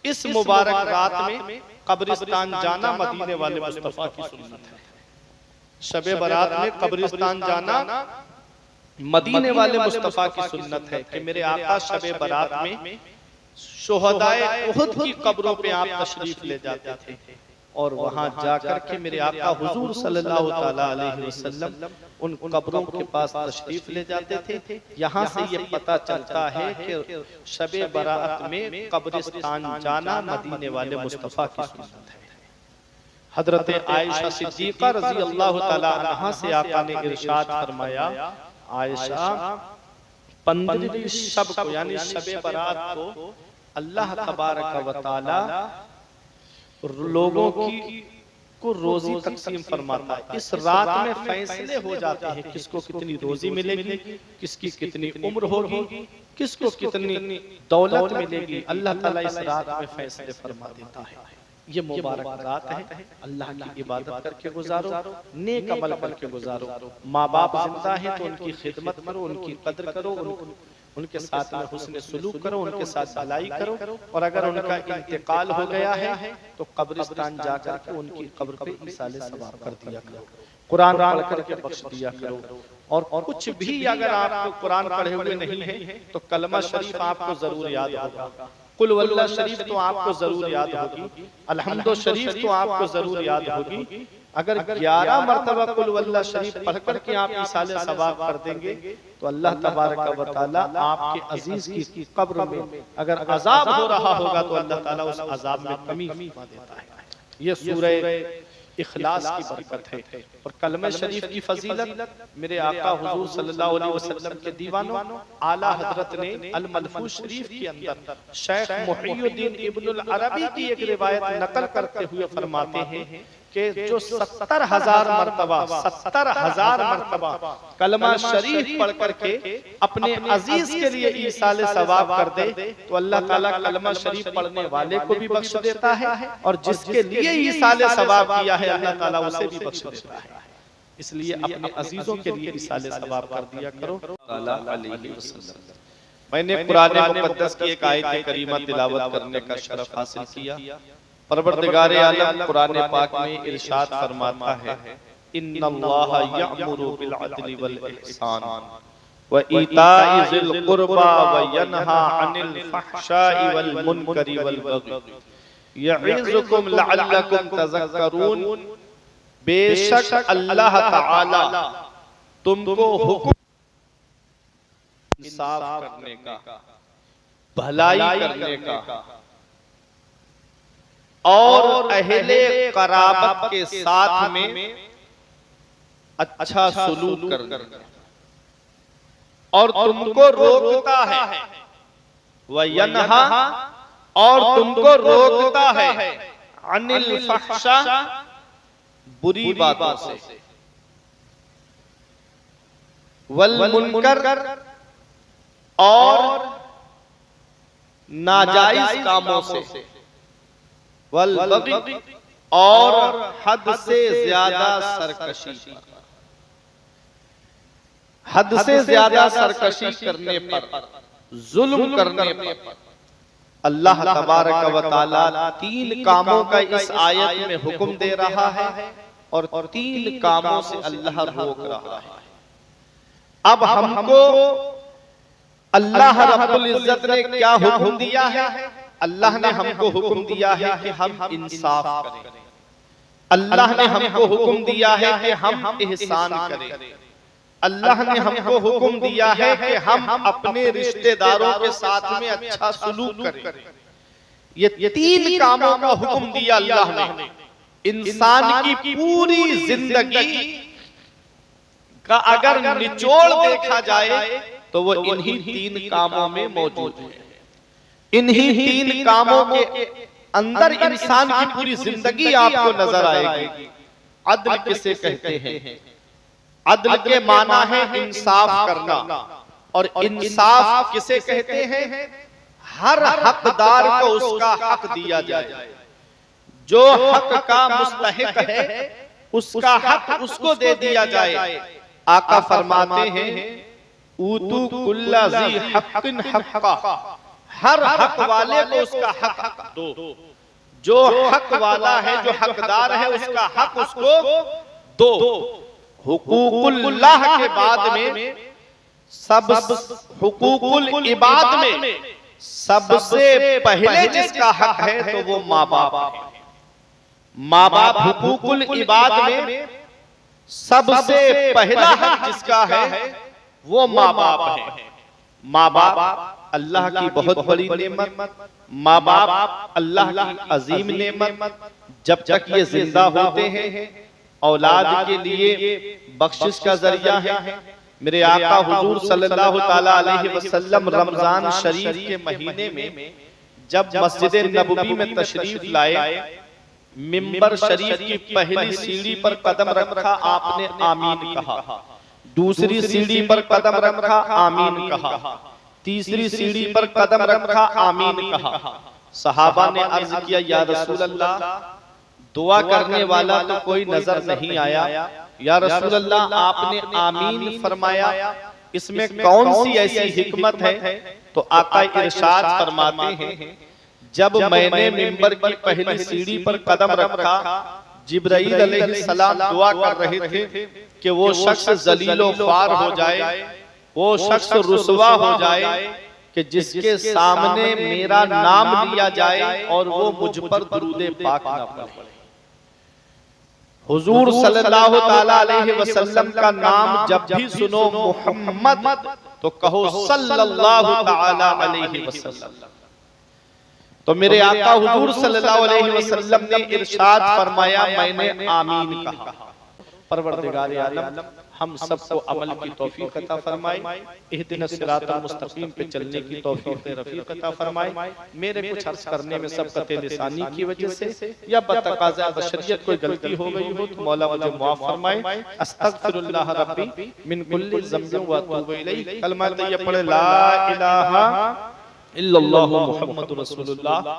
इस मुबारक रात में कब्रिस्तान जाना मदीने वाले मुस्तफा की सुन्नत है। शबे बारात में कब्रिस्तान जाना मदीने वाले मुस्तफा की सुन्नत है कि मेरे आका शबे बारात में शुहदाए उहुद की कब्रों पे आप तशरीफ ले जाते थे और वहां जाकर के मेरे आका हुजूर सल्लल्लाहु ताला अलैहि वसल्लम उन कब्रों के पास तशरीफ ले जाते थे। यहाँ से ये पता चलता है कि शबे बारात में कब्रिस्तान जाना मदीने वाले मुस्तफा की सुन्नत है। हजरत आयशा सिद्दीका रजी अल्लाह ताला अन्हा से आका ने इरशाद फरमाया, आयशा 15वीं शब को यानी शबे बारात को अल्लाह तबारक व तआला लोगों की को रोजी तकसीम फरमाता है। इस रात में फैसले हो जाते हैं किसको कितनी रोजी मिलेगी, किसकी कितनी उम्र होगी, किसको कितनी दौलत मिलेगी। अल्लाह ताला इस रात में फैसले फरमा देता है। ये मुबारक रात है, अल्लाह की इबादत करके गुजारो, नेक अमल करके गुजारो। माँ बाप जिंदा है तो उनकी खिदमत करो, उनकी कद्र करो, उनके साथ में हुस्न सुलूक करो, उनके साथ भलाई करो। और अगर उनका इंतकाल हो गया है तो कब्रिस्तान जाकर के उनकी कब्र पे इसाले सवाब कर दिया करो, कुरान पढ़ करके बख्श दिया करो। और कुछ भी अगर आपको कुरान पढ़े हुए नहीं है तो कलमा शरीफ आपको जरूर याद होगा, कुल वल्लाह शरीफ तो आपको जरूर याद होगी, अलहम्दो शरीफ तो आपको जरूर याद होगी। अगर 11 मरतबा कुल वल्लाह शरीफ पढ़ करके आप इसाले सवाब कर देंगे तो अल्लाह तबारक व तआला आपके अजीज की कब्र में अगर अजाब हो रहा होगा तो अल्लाह ताला उस अजाब में कमी फरमा देता है। ये सूरह इखलास की बरकत है। और कलमा शरीफ की फजीलत मेरे आका हुजूर सल्लल्लाहु अलैहि वसल्लम के दीवानों आला हजरत ने अल मलफूज शरीफ के अंदर शेख मुहियुद्दीन इब्नुल अरबी की एक रिवायत नकल करते हुए फरमाते हैं कि जो 70,000 मरतबा कलमा शरीफ पढ़ करके अपने अजीज के लिए ईसाले सवाब कर दे तो अल्लाह ताला कलमा शरीफ पढ़ने वाले को भी बख्श देता है और जिसके लिए ईसाले सवाब किया है अल्लाह ताला उसे भी बख्श देता है। इसलिए अपने अजीजों के लिए इसाले सवाब कर दिया करो। मैंने कुरान मुक़द्दस की एक आयत करीमा तिलावत करने का शरफ हासिल किया। परवरदिगार आलम कुरान पाक में इरशाद फरमाता है, इन्नल्लाहा यअमुरु बिल अदली वल इहसान व ईताइ ज़िल कुर्बा व यनहा अनिल फहशाइ वल मुनकरी वल बगी यइज़ुकुम लअल्लकुम तज़क्करून। बेशक अल्लाह ताला तुमको हुक्म इंसाफ करने का, भलाई करने का और अहले कराबत के साथ में अच्छा सुलूक करने का, और तुमको रोकता है वह यनहा, और तुमको रोकता है अनिल फहशा, बुरी बातों से, वल मुनकर, और नाजायज कामों से, वल बगी, और हद से ज्यादा सरकशी, हद से ज्यादा सरकशी करने पर, जुल्म करने पर अल्लाह तबारक व तआला 3 कामों का इस आयत में हुक्म दे रहा है और 3 कामों से अल्लाह रोक रहा है। अब हमको अल्लाह रब्बुल इज्जत ने क्या हुक्म दिया है? अल्लाह ने हमको हुक्म दिया है कि हम इंसाफ करें। अल्लाह ने हमको हुक्म दिया है कि हम इहसान करें। अल्लाह ने हमको हुक्म दिया है कि हम अपने रिश्तेदारों के साथ में अच्छा सलूक करें। ये 3 कामों का हुक्म दिया अल्लाह ने। इंसान की पूरी जिंदगी का अगर निचोड़ देखा जाए तो वो इन्हीं 3 कामों में मौजूद है। इन्हीं 3 कामों के अंदर इंसान की पूरी जिंदगी आपको नजर आएगी। अदल किसे कहते हैं? अदल के माना है इंसाफ करना, और इंसाफ किसे कहते हैं? हर हकदार को उसका हक दिया जाए। जो हक का मुस्तहिक है उसका हक उसको दे दिया जाए। आका फरमाते हैं, ऊतू कुल्ला ज़ी हक़्क़िन हक़्क़ा, हर हक वाले को उसका हक दो। जो हक वाला है, जो हकदार है, उसका हक उसको दो। हुकूकुल्लाह के बाद में सब हुकूकुल इबाद में सबसे पहले जिसका हक है तो वो माँ बाप है। माँ बाप हुकूकुल इबाद में सबसे पहला हक जिसका है वो माँ बाप है। माँ बाप अल्लाह की बहुत बड़ी नेमत, माँ बाप अल्लाह की अजीम नेमत। जब तक ये जिंदा होते हैं औलाद के लिए बख्शिश का जरिया है। मेरे आका हुजूर सल्लल्लाहु ताला अलैहि वसल्लम रमजान शरीफ के महीने में जब मस्जिद नबवी में तशरीफ लाए, मिंबर शरीफ की पहली सीढ़ी पर कदम रखा, आपने आमीन कहा। दूसरी सीढ़ी पर कदम रखा, आमीन कहा। तीसरी सीढ़ी पर कदम रखा, आमीन कहा। सहाबा ने अर्ज किया, या रसूल अल्लाह, दुआ करने वाला तो कोई नजर नहीं आया। या रसूल अल्लाह, आपने आमीन फरमाया, इसमें कौन सी ऐसी हिकमत है? तो आका इरशाद फरमाते हैं, जब मैंने मिंबर की पहली सीढ़ी पर कदम रखा, जिब्राइल अलैहिस्सलाम दुआ कर रहे थे कि वो शख्स जलीलो ख्वार हो जाए, वो शख्स रुसवा हो जाए कि जिसके सामने मेरा नाम लिया जाए और वो मुझ पर दुरूद पाक ना पढ़े। हुजूर सल्लल्लाहु ताला अलैहि वसल्लम का नाम जब भी सुनो मोहम्मद तो कहो सल्लल्लाहु ताला अलैहि वसल्लम। तो मेरे आका हुजूर सल्लल्लाहु अलैहि वसल्लम ने इरशाद फरमाया, मैंने आमीन कहा। परवरदिगार आलम हम सबको अमल की तौफीक अता फरमाए, इहदिनस सिरातल मुस्तकीम पे चलने की तौफीक रफीक अता फरमाए। मेरे कुछ अर्ज करने में सबकत लिसानी की वजह से या बतकाज़ा बशरियत कोई गलती हो गई हो तो मौला मुझे माफ फरमाए। अस्तगफिरुल्लाह रब्बी मिन कुल्लि ज़ंबिन व अतूबु इलैहि। कलमा तैयब पढ़े, ला इलाहा इल्लल्लाहु मुहम्मदुर रसूलुल्लाह।